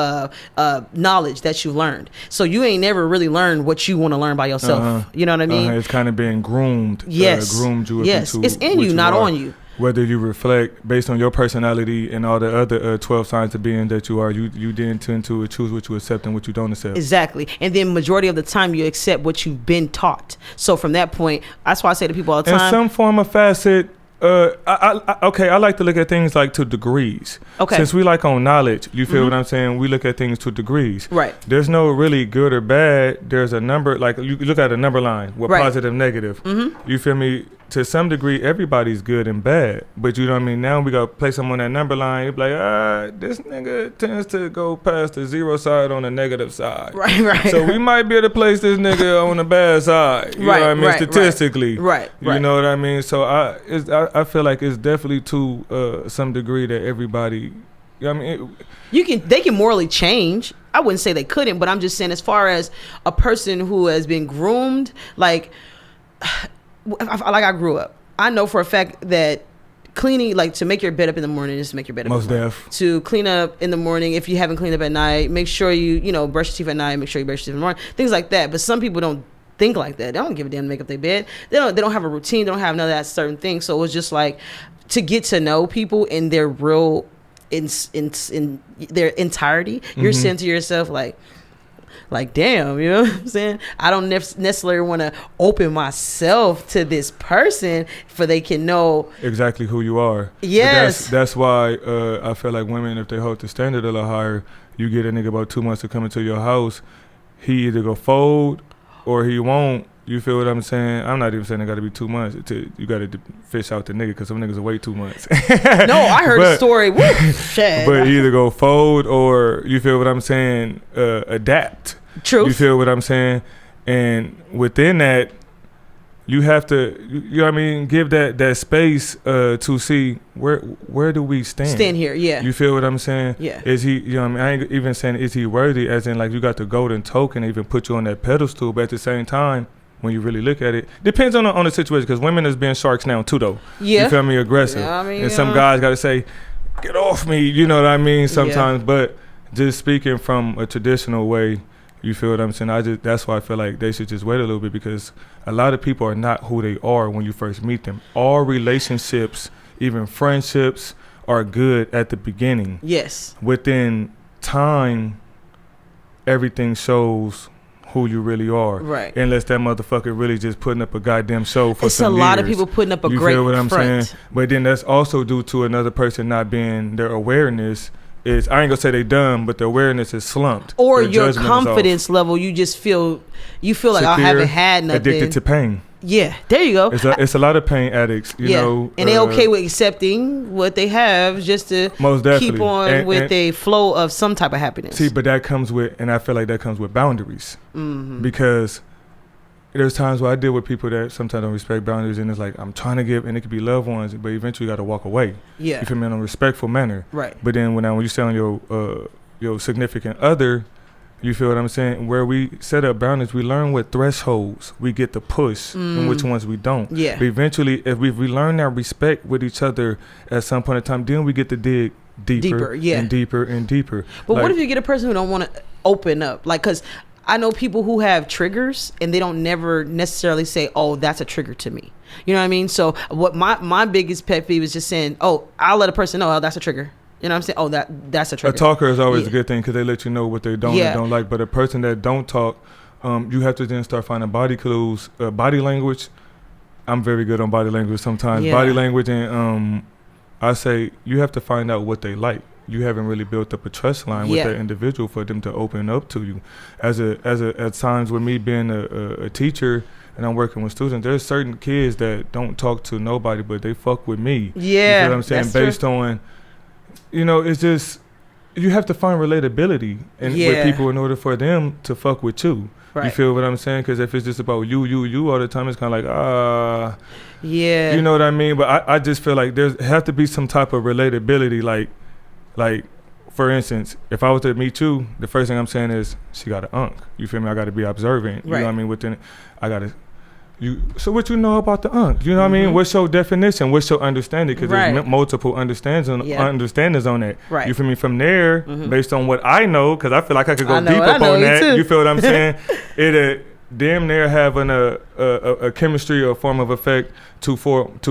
knowledge that you learned. So you ain't never really learned what you want to learn by yourself. You know what I mean? It's kind of being groomed. Yes, groomed you. Yes, it's in you, not on you. Whether you reflect based on your personality and all the other 12 signs of being that you are, you then tend to choose what you accept and what you don't accept. Exactly. And then majority of the time you accept what you've been taught. So from that point, that's why I say to people all the time. In some form or facet, I like to look at things like to degrees. Okay. Since we like on knowledge, you feel what I'm saying? We look at things to degrees. Right. There's no really good or bad. There's a number, like you look at a number line with positive, negative. You feel me? To some degree, everybody's good and bad. But you know what I mean? Now we got to place them on that number line. You're like, this nigga tends to go past the 0 side on the negative side. Right. So we might be able to place this nigga on the bad side. You know what I mean? Statistically. Right. You know what I mean? So I feel like it's definitely to some degree that everybody, you know what I mean? They can morally change. I wouldn't say they couldn't, but I'm just saying as far as a person who has been groomed, like I grew up. I know for a fact that cleaning, like to make your bed up in the morning, just make your bed up. Most def. To clean up in the morning, if you haven't cleaned up at night, make sure you brush your teeth at night. Make sure you brush your teeth in the morning. Things like that. But some people don't think like that. They don't give a damn to make up their bed. They don't have a routine. They don't have none of that certain thing. So it's just like to get to know people in their real in their entirety. You're saying to yourself like, damn, you know what I'm saying? I don't necessarily want to open myself to this person for they can know exactly who you are. Yes. That's why I feel like women, if they hold the standard a little higher, you get a nigga about 2 months to come into your house, he either go fold or he won't. You feel what I'm saying? I'm not even saying it got to be 2 months. You got to fish out the nigga because some niggas will wait 2 months. No, I heard a story. Woo, shit. But either go fold or, you feel what I'm saying, adapt. True. You feel what I'm saying? And within that, you have to, you know what I mean, give that space to see where do we stand? Stand here, yeah. You feel what I'm saying? Yeah. Is he, you know what I mean? I ain't even saying is he worthy, as in like you got the golden token, even put you on that pedestal, but at the same time, when you really look at it, depends on the situation, because women is being sharks now too, though. Yeah. You feel me? Aggressive. Yeah, I mean, and some guys got to say, get off me, you know what I mean, sometimes. Yeah. But just speaking from a traditional way, you feel what I'm saying? That's why I feel like they should just wait a little bit, because a lot of people are not who they are when you first meet them. All relationships, even friendships, are good at the beginning. Yes. Within time, everything shows who you really are. Right. Unless that motherfucker really just putting up a goddamn show for it's some a lot years. of people putting up a you great feel what I'm front. saying? But then that's also due to another person not being, their awareness is, I ain't gonna say they dumb, but the awareness is slumped. Or their your confidence level, you just feel, like I haven't had nothing. Addicted to pain. Yeah, there you go. It's a lot of pain addicts, you know. And they okay with accepting what they have just to keep on with a flow of some type of happiness. See, but that comes with, and I feel like that comes with boundaries. Because there's times where I deal with people that sometimes don't respect boundaries, and it's like, I'm trying to give, and it could be loved ones, but eventually you got to walk away. Yeah. You feel me? In a respectful manner. Right. But then when you say on your significant other, you feel what I'm saying? Where we set up boundaries, we learn what thresholds we get to push and which ones we don't. Yeah. But eventually, if we learn that respect with each other at some point in time, then we get to dig deeper and deeper and deeper. But what if you get a person who don't want to open up? Like, because I know people who have triggers and they don't never necessarily say, oh, that's a trigger to me. You know what I mean? So what my biggest pet peeve is just saying, oh, I'll let a person know, oh, that's a trigger. You know what I'm saying? Oh, that's a trigger. A talker is always a good thing because they let you know what they don't and don't like. But a person that don't talk, you have to then start finding body clues, body language. I'm very good on body language sometimes. Body language, and I say you have to find out what they like. You haven't really built up a trust line with that individual for them to open up to you. At times with me being a teacher and I'm working with students, there's certain kids that don't talk to nobody, but they fuck with me. Yeah, you know what I'm saying? Based on, you know, it's just, you have to find relatability with people in order for them to fuck with you. Right. You feel what I'm saying? Because if it's just about you all the time, it's kind of like, you know what I mean? But I just feel like there have to be some type of relatability, like for instance, if I was to meet you, the first thing I'm saying is she got an unk. You feel me? I got to be observant. You know what I mean? Within, I got to. So what you know about the unk? You know what I mean? What's your definition? What's your understanding? Because there's multiple understandings on that. Right. You feel me? From there, based on what I know, because I feel like I could go deep up on that. Too. You feel what I'm saying? It damn near having a chemistry or form of effect to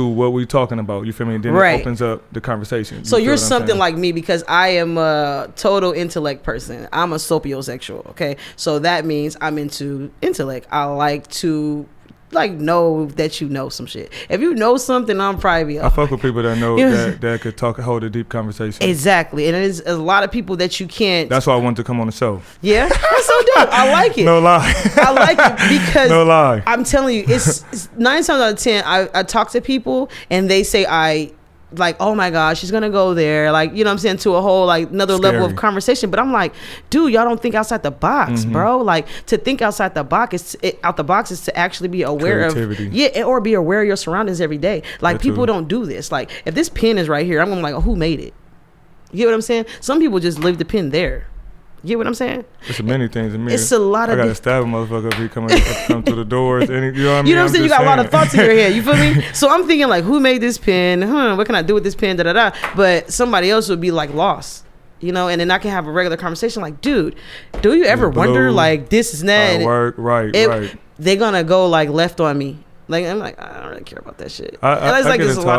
what we talking about. You feel me? And then it opens up the conversation. So you're something like me because I am a total intellect person. I'm a sapiosexual. Okay, so that means I'm into intellect. I like to know that you know some shit. If you know something, I'm probably I fuck with people that know that could hold a deep conversation. Exactly. And it is a lot of people that you can't. That's why I wanted to come on the show. Yeah, that's so dope. I like it. No lie. I like it because no lie. I'm telling you, it's 9 times out of 10 I talk to people and they say oh my gosh, she's gonna go there, like, you know what I'm saying, to a whole another level of conversation. But I'm like, dude, y'all don't think outside the box, bro. Like, to think outside the box is to actually be aware creativity. or be aware of your surroundings every day. Like, people don't do this. Like, if this pen is right here, I'm gonna be like, oh, who made it? You get what I'm saying? Some people just leave the pen there. You get what I'm saying? It's many things in me. It's a lot of. I gotta stab a motherfucker if he come through the doors. You know what I mean? You know what I'm saying? You got a lot of thoughts in your head. You feel me? So I'm thinking who made this pen? What can I do with this pen? Da da da. But somebody else would be lost. You know, and then I can have a regular conversation. Like, dude, do you ever wonder this is that? Work right. They're gonna go left on me. I'm I don't really care about that shit. I get into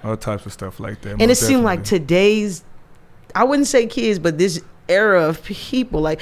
all types of stuff like that. And it seemed like today's, I wouldn't say kids, but this era of people, I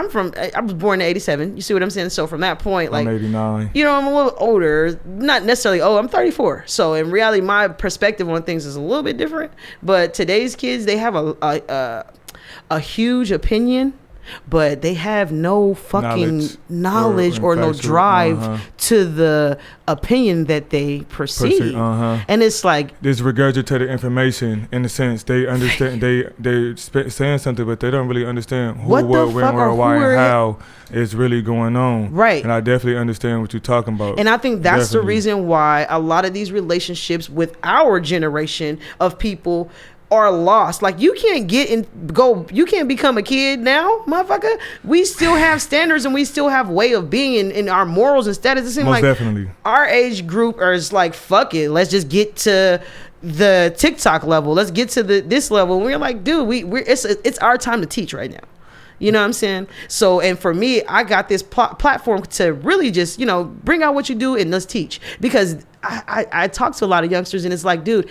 was born in 87. You see what I'm saying? So from that point, I'm 89. You know, I'm a little older, not necessarily old. I'm 34. So in reality, my perspective on things is a little bit different. But today's kids, they have a huge opinion, but they have no fucking knowledge or no drive to the opinion that they perceive. And it's this regurgitated information in a sense. They understand, they're saying something, but they don't really understand who, what, when, where, why, and how it's really going on. Right. And I definitely understand what you're talking about. And I think that's the reason why a lot of these relationships with our generation of people are lost. You can't you can't become a kid now, motherfucker. We still have standards and we still have way of being in our morals and status. It seems Most definitely. Our age group is fuck it, let's just get to the TikTok level, let's get to this level. And we're like, dude, it's our time to teach right now. You know what I'm saying? So, and for me, I got this platform to really just, bring out what you do and let's teach. Because I talk to a lot of youngsters and it's dude,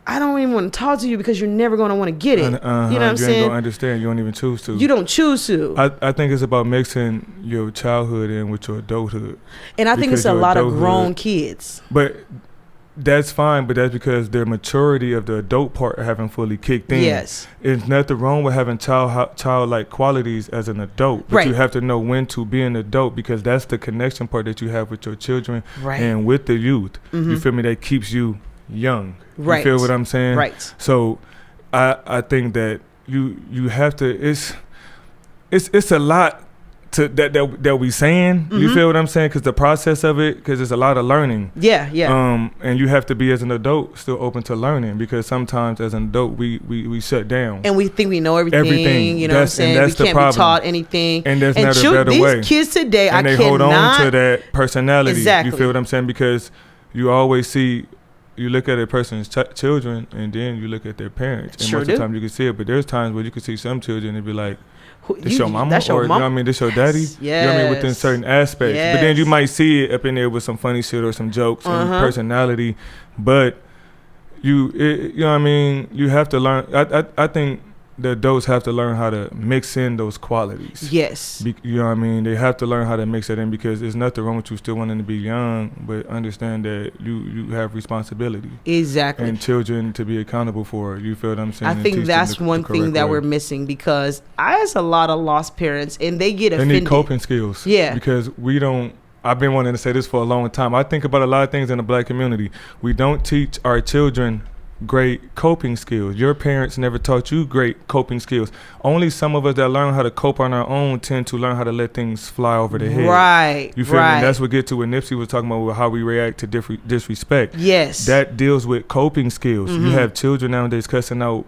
I don't even want to talk to you because you're never going to want to get it. You know what I'm saying? You ain't going to understand. You don't even choose to. You don't choose to. I think it's about mixing your childhood in with your adulthood. And I think it's a lot of grown kids. But that's fine, but that's because their maturity of the adult part haven't fully kicked in. Yes. There's nothing wrong with having childlike qualities as an adult. But you have to know when to be an adult because that's the connection part that you have with your children and with the youth. You feel me? That keeps you young. You feel what I'm saying? Right. So I think that you have to it's a lot to that we saying. You feel what I'm saying? Because the process of it, because it's a lot of learning. Yeah. And you have to be as an adult still open to learning because sometimes as an adult we shut down and we think we know everything. You know what I'm saying? We can't be taught anything. And there's not a better way. These kids today, and they hold on to that personality. Exactly. You feel what I'm saying? Because you always see. You look at a person's children and then you look at their parents. And most of the time you can see it, but there's times where you can see some children and be like, this your mama or you know what I mean, this your daddy? Yes. You know what I mean, within certain aspects. Yes. But then you might see it up in there with some funny shit or some jokes and personality. But you know what I mean, you have to learn. I think the adults have to learn how to mix in those qualities. Yes. You know what I mean? They have to learn how to mix it in because there's nothing wrong with you still wanting to be young, but understand that you have responsibility. Exactly. And children to be accountable for. You feel what I'm saying? I think that's one thing that we're missing because I ask a lot of lost parents and they get offended. They need coping skills. Yeah. Because I've been wanting to say this for a long time. I think about a lot of things in the black community. We don't teach our children great coping skills. Your parents never taught you great coping skills. Only some of us that learn how to cope on our own tend to learn how to let things fly over the head. Right. You feel me? That's what get to what Nipsey was talking about with how we react to disrespect. Yes. That deals with coping skills. You have children nowadays cussing out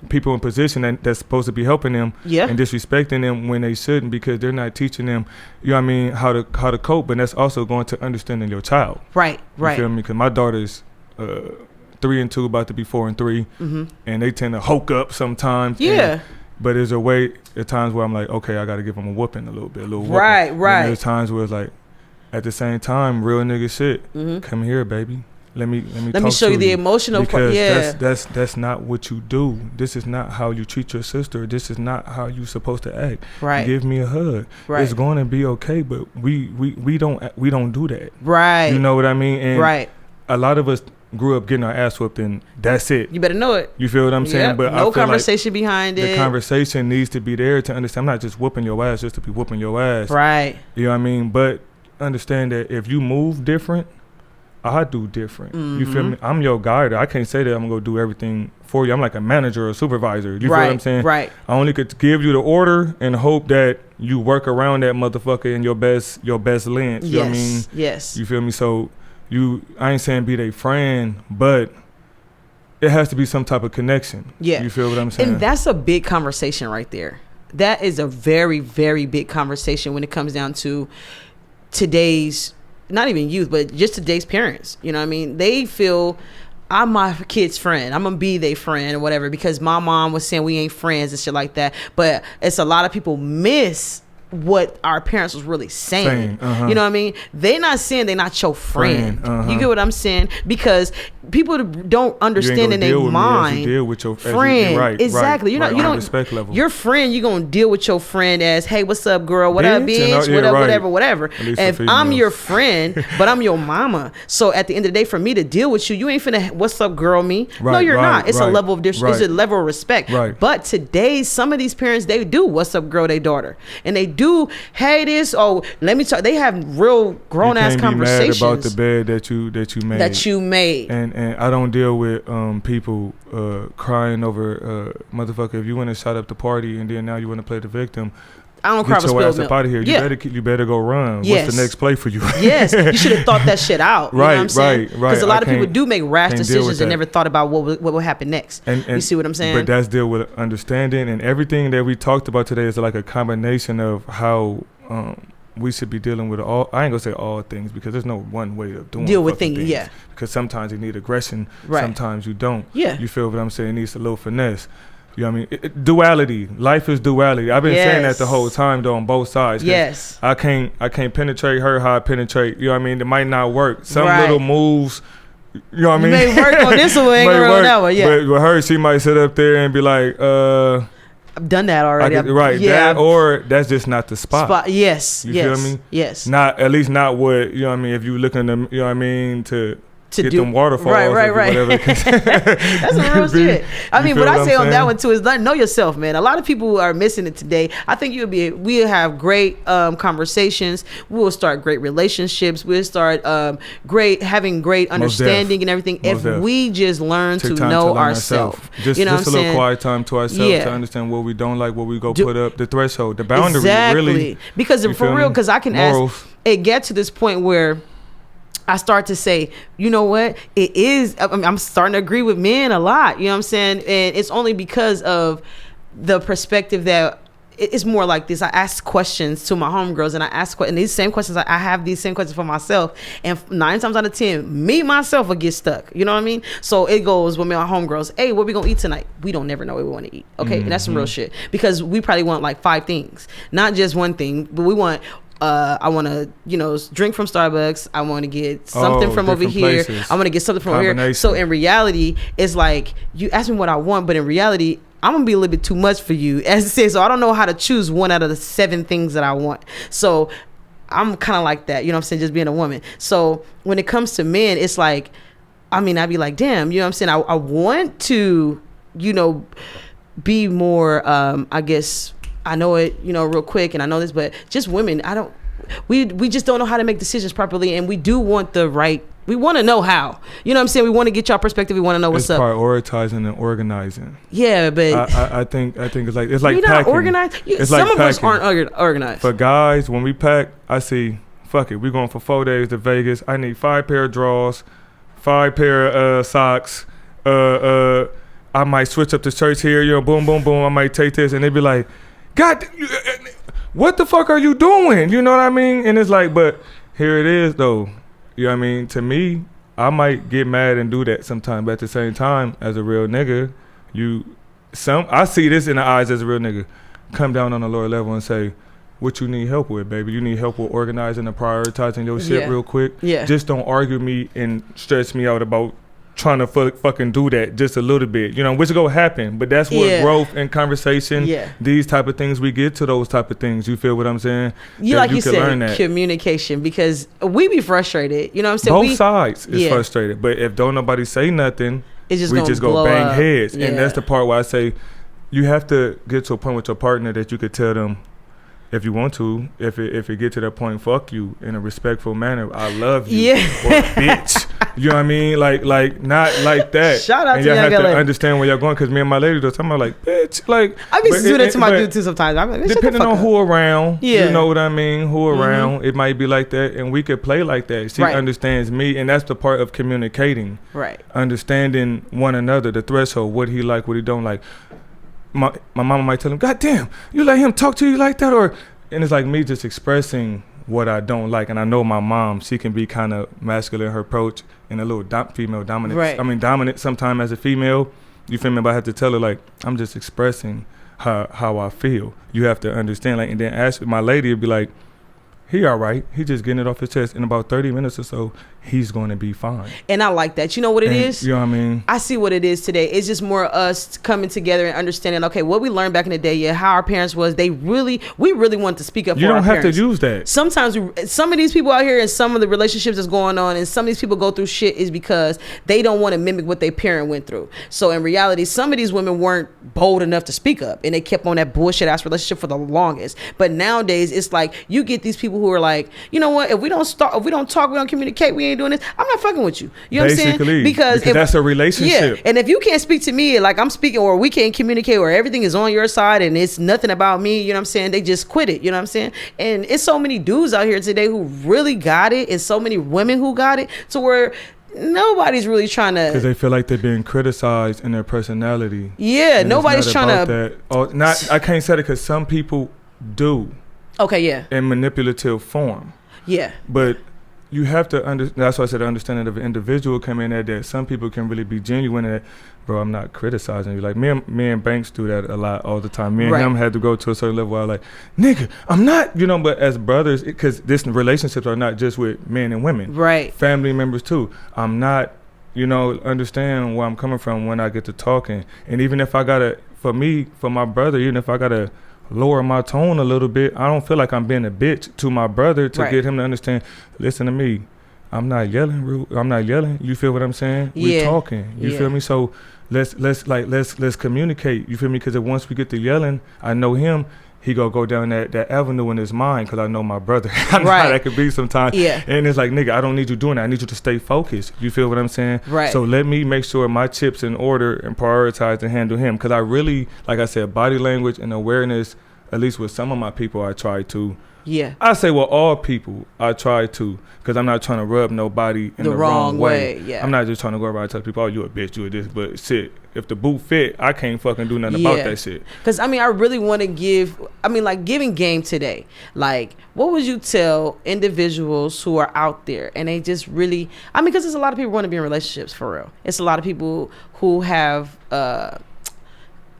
people in position that's supposed to be helping them and disrespecting them when they shouldn't, because they're not teaching them, you know what I mean, how to cope. But that's also going to understanding your child. Right. You feel me? Because my daughter's 3 and 2, about to be 4 and 3, and they tend to hulk up sometimes. Yeah. But there's a way at times where I'm like, okay, I got to give them a whooping a little bit, Right. And there's times where it's like, at the same time, real nigga shit. Come here, baby. Let me show you the emotional part. Yeah. That's not what you do. This is not how you treat your sister. This is not how you supposed to act. Right. Give me a hug. Right. It's going to be okay, but we don't do that. Right. You know what I mean? And a lot of us grew up getting our ass whooped, and that's it. You better know it. You feel what I'm saying? But no I feel conversation behind it. The conversation needs to be there to understand. I'm not just whooping your ass just to be whooping your ass. Right. You know what I mean? But understand that if you move different, I do different. You feel me? I'm your guide. I can't say that I'm gonna do everything for you. I'm like a manager or a supervisor. You feel what I'm saying? Right. I only could give you the order and hope that you work around that motherfucker in your best lens. You know what I mean? Yes. You feel me? So I ain't saying be their friend, but it has to be some type of connection. Yeah. You feel what I'm saying? And that's a big conversation right there. That is a very, very big conversation when it comes down to today's, not even youth, but just today's parents. You know what I mean? They feel, I'm my kid's friend. I'm going to be their friend or whatever, because my mom was saying we ain't friends and shit like that. But it's a lot of people miss what our parents was really saying. You know what I mean? They not saying they not your friend. You get what I'm saying? Because people don't understand in their mind. You deal with your friend. Right, exactly. Right, you don't respect level. Your friend, you're gonna deal with your friend as, hey, what's up, girl? What up, bitch? Whatever. And if I'm your friend, but I'm your mama, so at the end of the day, for me to deal with you, you ain't finna what's up, girl me. No, you're not. It's a level of it's a level of respect. Right. But today, some of these parents, they do what's up, girl, their daughter, and they do, hey, this, let me talk. They have real grown ass conversations. You can't be mad about the bed that you made. And I don't deal with people crying over motherfucker. If you want to shut up the party and then now you want to play the victim, I don't cry for spilled milk. Get your ass up out of here. You better go run. Yes. What's the next play for you? Yes, you should have thought that shit out. You know what I'm saying? Right. Because a lot of people do make rash decisions and never thought about what will happen next. And you see what I'm saying? But that's deal with understanding, and everything that we talked about today is like a combination of how we should be dealing with all. I ain't gonna say all things, because there's no one way of deal with things. Yeah. Because sometimes you need aggression. Right. Sometimes you don't. Yeah. You feel what I'm saying? It needs a little finesse. You know what I mean? Duality. Life is duality. I've been saying that the whole time though, on both sides. Yes. I can't penetrate her how I penetrate. You know what I mean? It might not work. Some little moves, you know what I mean? May work on this one, ain't gonna work on that one. Yeah. But with her, she might sit up there and be like, I've done that already. That, or that's just not the spot. Yes. You feel me? Yes. At least not what, you know what I mean? If you looking at, you know what I mean, to get do them waterfalls. Right. Whatever. That's some real shit. I mean, what I say on that one too is know yourself, man. A lot of people are missing it today. I think we'll have great conversations. We'll start great relationships. We'll start having great understanding and everything if we just learn to know ourselves. Just a little quiet time to ourselves to understand what we don't like, what we go put up, the threshold, the boundary. Exactly. Really. Because for real, because I can ask, it get to this point where I start to say, you know what, it is, I'm starting to agree with men a lot, you know what I'm saying? And it's only because of the perspective that it's more like this. I ask questions to my homegirls, and I ask and these same questions, I have these same questions for myself, and 9 times out of 10, me myself will get stuck, you know what I mean? So it goes with my homegirls, hey, what we gonna eat tonight? We don't never know what we want to eat, okay? And that's some real shit, because we probably want like 5 things, not just one thing, but we want I want to, drink from Starbucks. I want to get something from over here. I want to get something from over here. So in reality, it's like you ask me what I want, but in reality, I'm going to be a little bit too much for you. As I say, so I don't know how to choose one out of the 7 things that I want. So I'm kind of like that, you know what I'm saying, just being a woman. So when it comes to men, it's like, I mean, I'd be like, damn, you know what I'm saying? I want to, be more, I guess, I know it, real quick, and I know this, but just women, we just don't know how to make decisions properly, and we do want we want to know how. You know what I'm saying? We want to get y'all perspective. We want to know what's up. It's prioritizing and organizing. Yeah, but I think it's like we packing. Not organized. Some of us aren't organized. For guys, when we pack, I see, fuck it, we're going for 4 days to Vegas. I need 5 pair of drawers, 5 pair of socks. I might switch up the shirts here, you know, boom, boom, boom. I might take this, and they be like, God, what the fuck are you doing? You know what I mean? And it's like, but here it is though. You know what I mean? To me, I might get mad and do that sometimes, but at the same time, as a real nigga, I see this in the eyes as a real nigga. Come down on a lower level and say, what you need help with, baby? You need help with organizing and prioritizing your shit real quick. Yeah. Just don't argue me and stress me out about trying to fucking do that just a little bit, you know, which is gonna happen. But that's where growth and conversation, these type of things, we get to those type of things. You feel what I'm saying? Like you said, communication, because we be frustrated. You know what I'm saying? Both sides is frustrated. But if don't nobody say nothing, we just go bang heads. Yeah. And that's the part where I say you have to get to a point with your partner that you could tell them, if you want to, if it get to that point, fuck you in a respectful manner. I love you, or bitch. You know what I mean? Like not like that. Shout out and to y'all have lady. To understand where y'all going, because me and my lady do talking about like, bitch, like. I be doing that to my dude too sometimes. I'm like, depending on who around, you know what I mean? Who around, it might be like that, and we could play like that. She understands me, and that's the part of communicating. Right. Understanding one another, the threshold, what he like, what he don't like. My mama might tell him, God damn, you let him talk to you like that? And it's like me just expressing what I don't like. And I know my mom, she can be kind of masculine in her approach and a little female dominant. Right. I mean, dominant sometimes as a female. You feel me? But I have to tell her, like, I'm just expressing how I feel. You have to understand. Like, and then ask my lady would be like, he all right. He just getting it off his chest. In about 30 minutes or so, he's going to be fine. And I like that. You know what it is? You know what I mean? I see what it is today. It's just more us coming together and understanding, okay, what we learned back in the day, how our parents was, we really want to speak up for our parents. You don't have to use that. Sometimes some of these people out here and some of the relationships that's going on and some of these people go through shit is because they don't want to mimic what their parent went through. So in reality, some of these women weren't bold enough to speak up and they kept on that bullshit ass relationship for the longest. But nowadays, it's like you get these people who are like, you know what, if we don't talk, we don't communicate, we ain't doing this, I'm not fucking with you. You know what I'm saying? Because that's a relationship. Yeah, and if you can't speak to me like I'm speaking, or we can't communicate, or everything is on your side and it's nothing about me, you know what I'm saying? They just quit it, you know what I'm saying? And it's so many dudes out here today who really got it, and so many women who got it, to where nobody's really trying to, because they feel like they're being criticized in their personality. Yeah, nobody's trying to. I can't say that, because some people do. Okay, yeah. In manipulative form. Yeah. But you have to understand. That's why I said the understanding of an individual come in that some people can really be genuine at, bro, I'm not criticizing you. Like me and Banks do that a lot all the time. Me and him had to go to a certain level where I'm like, nigga, I'm not, you know, but as brothers, because this relationships are not just with men and women. Right. Family members too. I'm not, you know, understand where I'm coming from when I get to talking. And even if I gotta, for my brother, even if I gotta lower my tone a little bit, I don't feel like I'm being a bitch to my brother to get him to understand, listen to me, I'm not yelling, I'm not yelling, you feel what I'm saying? We're talking, you feel me? So let's communicate, you feel me? Because once we get to yelling, I know him, he gonna go down that avenue in his mind, because I know my brother. I know how that could be sometimes. Yeah. And it's like, nigga, I don't need you doing that. I need you to stay focused. You feel what I'm saying? Right. So let me make sure my chips in order and prioritize and handle him. Because I really, like I said, body language and awareness, at least with some of my people, I try to. Yeah. I say, well, all people, I try to, because I'm not trying to rub nobody in the wrong way. Yeah. I'm not just trying to go around and tell people, oh, you a bitch, you a this. But shit, if the boot fit, I can't fucking do nothing about that shit. Because, I mean, I really want to giving game today. Like, what would you tell individuals who are out there and they just really, because there's a lot of people who want to be in relationships for real. It's a lot of people who have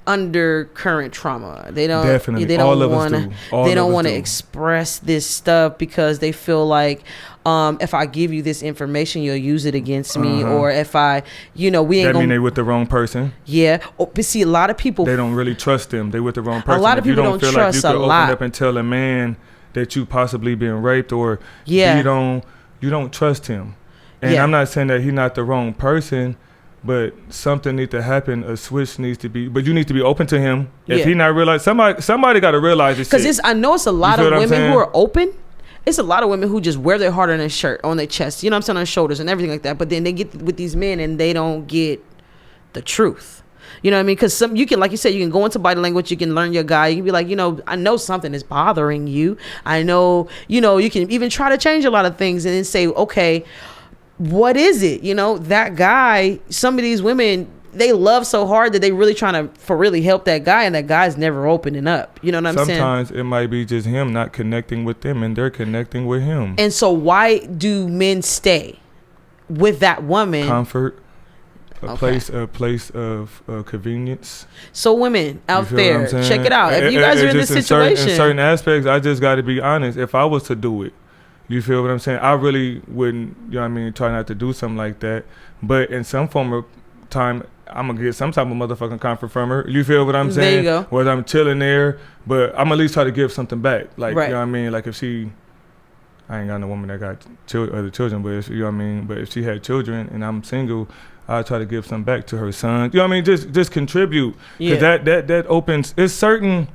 undercurrent trauma. They don't want to express this stuff because they feel like if I give you this information, you'll use it against me, or if I, we ain't mean they with the wrong person. Yeah, but see, a lot of people, they don't really trust them. They with the wrong person. A lot of people don't feel like you could open up and tell a man that you possibly being raped, or you don't trust him. And I'm not saying that he's not the wrong person, but something needs to happen. A switch needs to be. But you need to be open to him. If he not realize, somebody got to realize this. Because I know it's a lot of women who are open. It's a lot of women who just wear their heart on their shirt, on their chest. You know what I'm saying, on their shoulders and everything like that. But then they get with these men and they don't get the truth. You know what I mean? Because you can, like you said, you can go into body language. You can learn your guy. You can be like, I know something is bothering you. I know, you can even try to change a lot of things and then say, okay, what is it? That guy, some of these women, they love so hard that they really trying to for really help that guy, and that guy's never opening up. You know what I'm saying? Sometimes it might be just him not connecting with them, and they're connecting with him. And so why do men stay with that woman? Comfort. A place of convenience. So women out there, check it out. If you guys are in this situation, in certain aspects, I just got to be honest. If I was to do it, you feel what I'm saying? I really wouldn't, you know what I mean, try not to do something like that. But in some form of time, I'm going to get some type of motherfucking comfort from her. You feel what I'm saying? There you go. Whether I'm chilling there, but I'm at least try to give something back. Like, right. You know what I mean? Like if I ain't got no woman that got other children, but if, you know what I mean? But if she had children and I'm single, I try to give some back to her son. You know what I mean? Just contribute. Because that opens, it's certain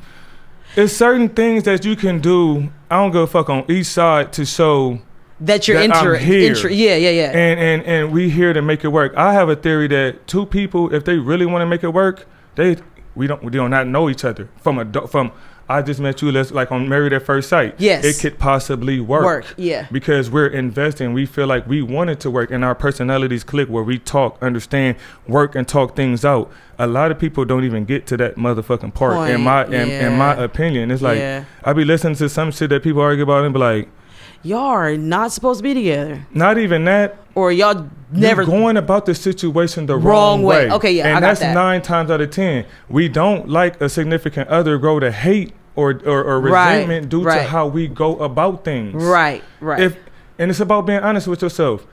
things that you can do, I don't give a fuck, on each side to show that you're here. Yeah. And we here to make it work. I have a theory that two people, if they really want to make it work, they do not know each other. From I just met you, let's like on Married at First Sight. Yes. It could possibly work. Yeah. Because we're investing, we feel like we want it to work, and our personalities click where we talk, understand, work, and talk things out. A lot of people don't even get to that motherfucking part. In my opinion, it's like I be listening to some shit that people argue about and be like, y'all are not supposed to be together. Not even that. Or y'all never going about the situation the wrong way. Okay, yeah, and I got that. And that's 9 times out of 10. We don't like a significant other grow to hate or resentment due to how we go about things. Right. And it's about being honest with yourself.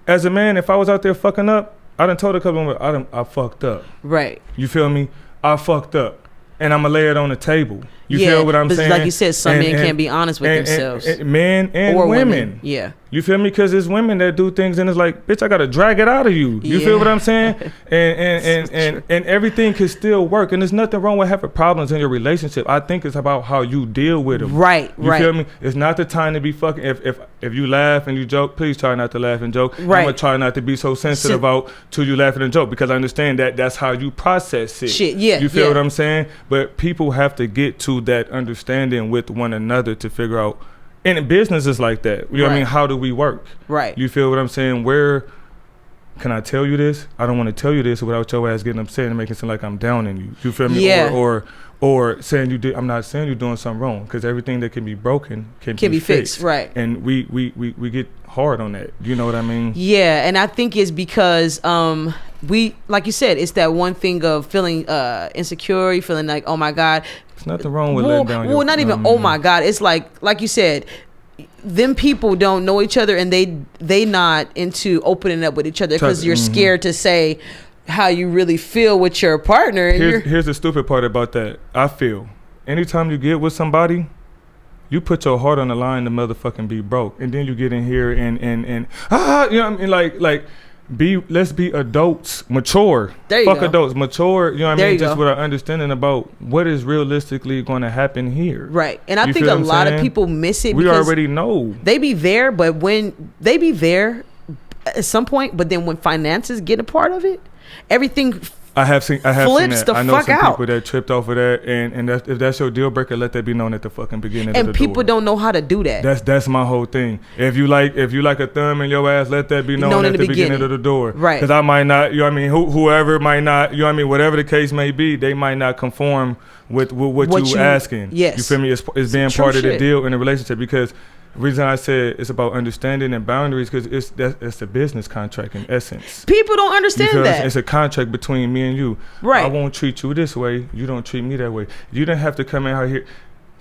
As a man, if I was out there fucking up, I done told a couple of them, I fucked up. Right. You feel me? I fucked up. And I'm going to lay it on the table. You feel what I'm saying? Like you said, some men can't be honest with themselves. Men and women. Yeah. You feel me? Because it's women that do things and it's like, bitch, I got to drag it out of you. You feel what I'm saying? And everything can still work. And there's nothing wrong with having problems in your relationship. I think it's about how you deal with them. Right. You feel me? It's not the time to be fucking. If you laugh and you joke, please try not to laugh and joke. Right. I'm going to try not to be so sensitive about till you laughing and joke, because I understand that that's how you process it. You feel what I'm saying? But people have to get to that understanding with one another to figure out. And in business is like that. You know what I mean? How do we work? Right. You feel what I'm saying? Where can I tell you this? I don't want to tell you this without your ass getting upset and making it seem like I'm downing you. You feel me? Yeah. Or saying you did. I'm not saying you're doing something wrong, because everything that can be broken can be fixed. Right. And we get hard on that. You know what I mean? Yeah. And I think it's because we, like you said, it's that one thing of feeling insecure, feeling like, oh my God. There's nothing wrong with letting down your... Well, not even, oh my God. It's like you said, them people don't know each other, and they not into opening up with each other because you're scared to say how you really feel with your partner. And here's the stupid part about that. I feel anytime you get with somebody, you put your heart on the line to motherfucking be broke, and then you get in here and you know what I mean? Like let's be adults, mature. There you go. Adults, mature. You know what I mean? Just with our understanding about what is realistically going to happen here. Right. And I think a lot of people miss it. We already know they be there, but when they be there at some point, but then when finances get a part of it, everything I have seen that. I know some people that tripped off of that, and if that's your deal breaker, let that be known at the fucking beginning of the door. And people don't know how to do that. That's my whole thing. If you like a thumb in your ass, let that be known at the beginning of the door. Right. Because I might not, you know what I mean, whoever might not, you know what I mean, whatever the case may be, they might not conform with what you asking. Yes. You feel me? It's being part of the deal in a relationship, because the reason I said it's about understanding and boundaries, because it's a business contract in essence. People don't understand that. It's a contract between me and you. Right. I won't treat you this way. You don't treat me that way. You don't have to come in out here.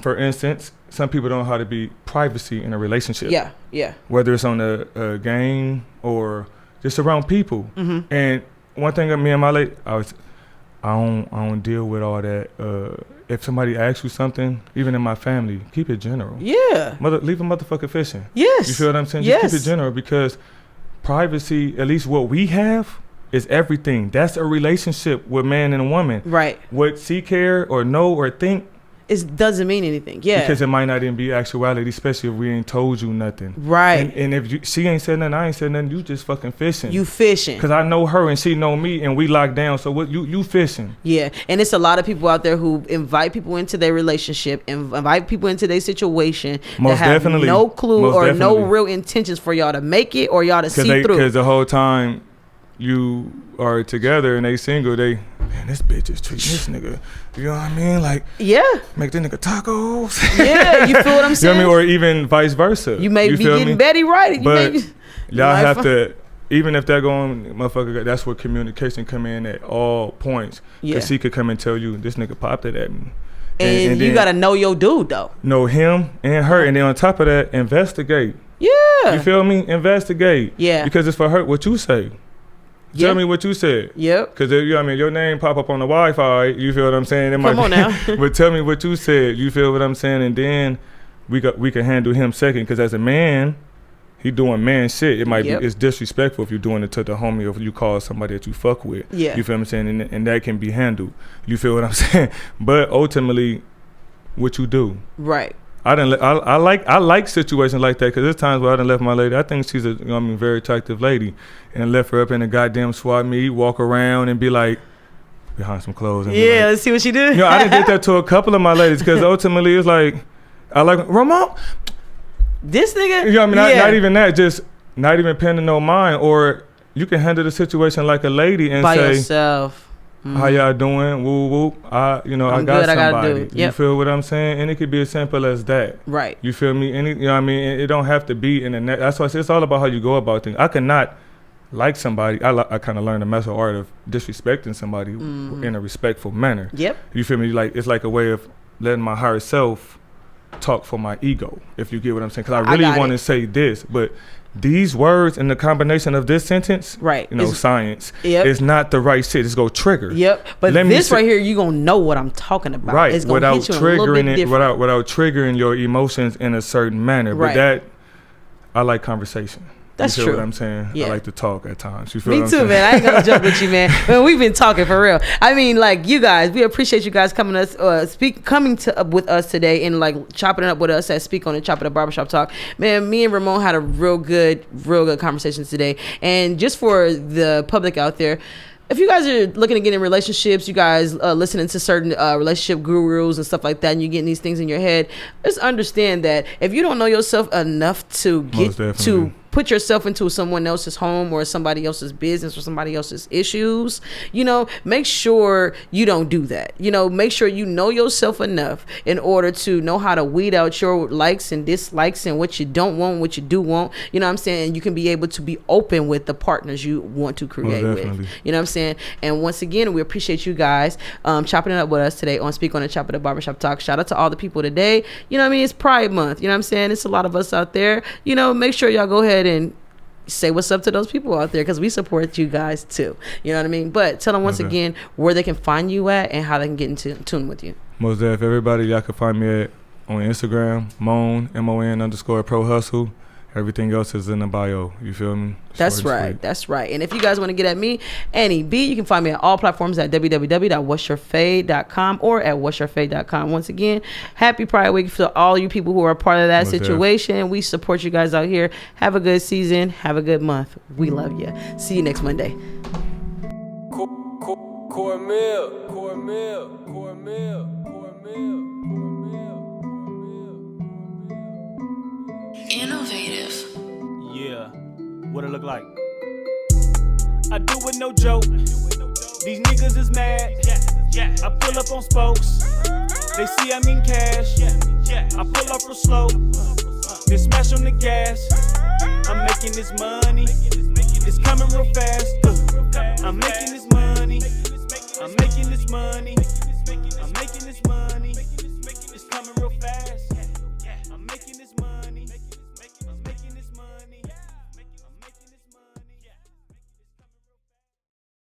For instance, some people don't know how to be privacy in a relationship. Yeah, yeah. Whether it's on a game or just around people. Mm-hmm. And one thing me and my lady, I don't deal with all that. If somebody asks you something, even in my family, keep it general. Yeah. Leave a motherfucker fishing. Yes. You feel what I'm saying? Just keep it general, because privacy, at least what we have, is everything. That's a relationship with man and a woman. Right. What she care or know or think, it doesn't mean anything. Yeah. Because it might not even be actuality, especially if we ain't told you nothing. Right. And if she ain't said nothing, I ain't said nothing, you just fucking fishing. You fishing. Because I know her and she know me, and we locked down. So what you fishing. Yeah. And it's a lot of people out there who invite people into their relationship, and invite people into their situation that have no clue or no real intentions for y'all to make it or y'all to see through. Because the whole time you are together and they single, man, this bitch is treating this nigga, you know what I mean? Like, make the nigga tacos. Yeah, you feel what I'm saying? You know what I mean? Or even vice versa. You may be getting Betty right. But y'all have to, even if they're going, motherfucker, that's where communication come in at all points. Because he could come and tell you, this nigga popped it at me. And you got to know your dude, though. Know him and her. And then on top of that, investigate. Yeah. You feel me? Investigate. Yeah. Because it's for her, what you say. Tell me what you said. Yep. Because, you know what I mean, your name pop up on the Wi-Fi, you feel what I'm saying? Come on now. But tell me what you said, you feel what I'm saying? And then we can handle him second. Because as a man, he doing man shit. It might be, it's disrespectful if you're doing it to the homie or if you call somebody that you fuck with. Yeah. You feel what I'm saying? And that can be handled. You feel what I'm saying? But ultimately, what you do. Right. I like situations like that because there's times where I done left my lady. I think she's a very attractive lady, and left her up in a goddamn swap meet, walk around and be like behind some clothes. And let's see what she do. I done did that to a couple of my ladies because ultimately it's like I like Ramon. This nigga. You know what I mean? Not even that, just not even paying no mind. Or you can handle the situation like a lady and by say, yourself. How y'all doing? Woo woo. I got good, somebody. Yep. You feel what I'm saying? And it could be as simple as that. Right. You feel me? You know what I mean? It don't have to be in the net. That's why it's all about how you go about things. I cannot like somebody. I kind of learned the mental art of disrespecting somebody in a respectful manner. Yep. You feel me? Like it's like a way of letting my higher self talk for my ego. If you get what I'm saying? Because I really want to say this, but these words and the combination of this sentence, right? Science is not the right shit. It's gonna trigger. Yep. But this right here, you gonna know what I'm talking about. Right. It's gonna without hit you triggering it, without triggering your emotions in a certain manner. Right. But that, I like conversation. That's you true. feel what I'm saying? Yeah. I like to talk at times. You feel Me what I'm too, saying? man. I ain't gonna joke with you, man. Man, we've been talking for real. I mean, like, you guys, we appreciate you guys coming with us today and like chopping it up with us at Speak on and Chop It Up Barbershop Talk. Man, me and Ramon had a real good conversation today. And just for the public out there, if you guys are looking to get in relationships, you guys listening to certain relationship gurus and stuff like that, and you're getting these things in your head, just understand that if you don't know yourself enough to get to put yourself into someone else's home or somebody else's business or somebody else's issues, make sure you don't do that. Make sure you know yourself enough in order to know how to weed out your likes and dislikes and what you don't want, what you do want. You know what I'm saying? And you can be able to be open with the partners you want to create with. You know what I'm saying? And once again, we appreciate you guys chopping it up with us today on Speak on and Chop It Up Barbershop Talk. Shout out to all the people today. You know what I mean? It's Pride Month. You know what I'm saying? It's a lot of us out there. Make sure y'all go ahead and say what's up to those people out there because we support you guys too. You know what I mean? But tell them once again where they can find you at and how they can get into tune with you. Most definitely. Everybody, y'all can find me on Instagram, MON_ProHustle. Everything else is in the bio. You feel me? That's right. That's right. And if you guys want to get at me, Annie B, you can find me at all platforms at www.whatsyourfade.com or at whatsyourfade.com. Once again, happy Pride Week for all you people who are part of that situation. We support you guys out here. Have a good season. Have a good month. We love you. See you next Monday. Innovative. Yeah, what it look like? I do it no joke. These niggas is mad. I pull up on spokes. They see I'm in cash. I pull up real slow. Then smash on the gas. I'm making this money. It's coming real fast. I'm making this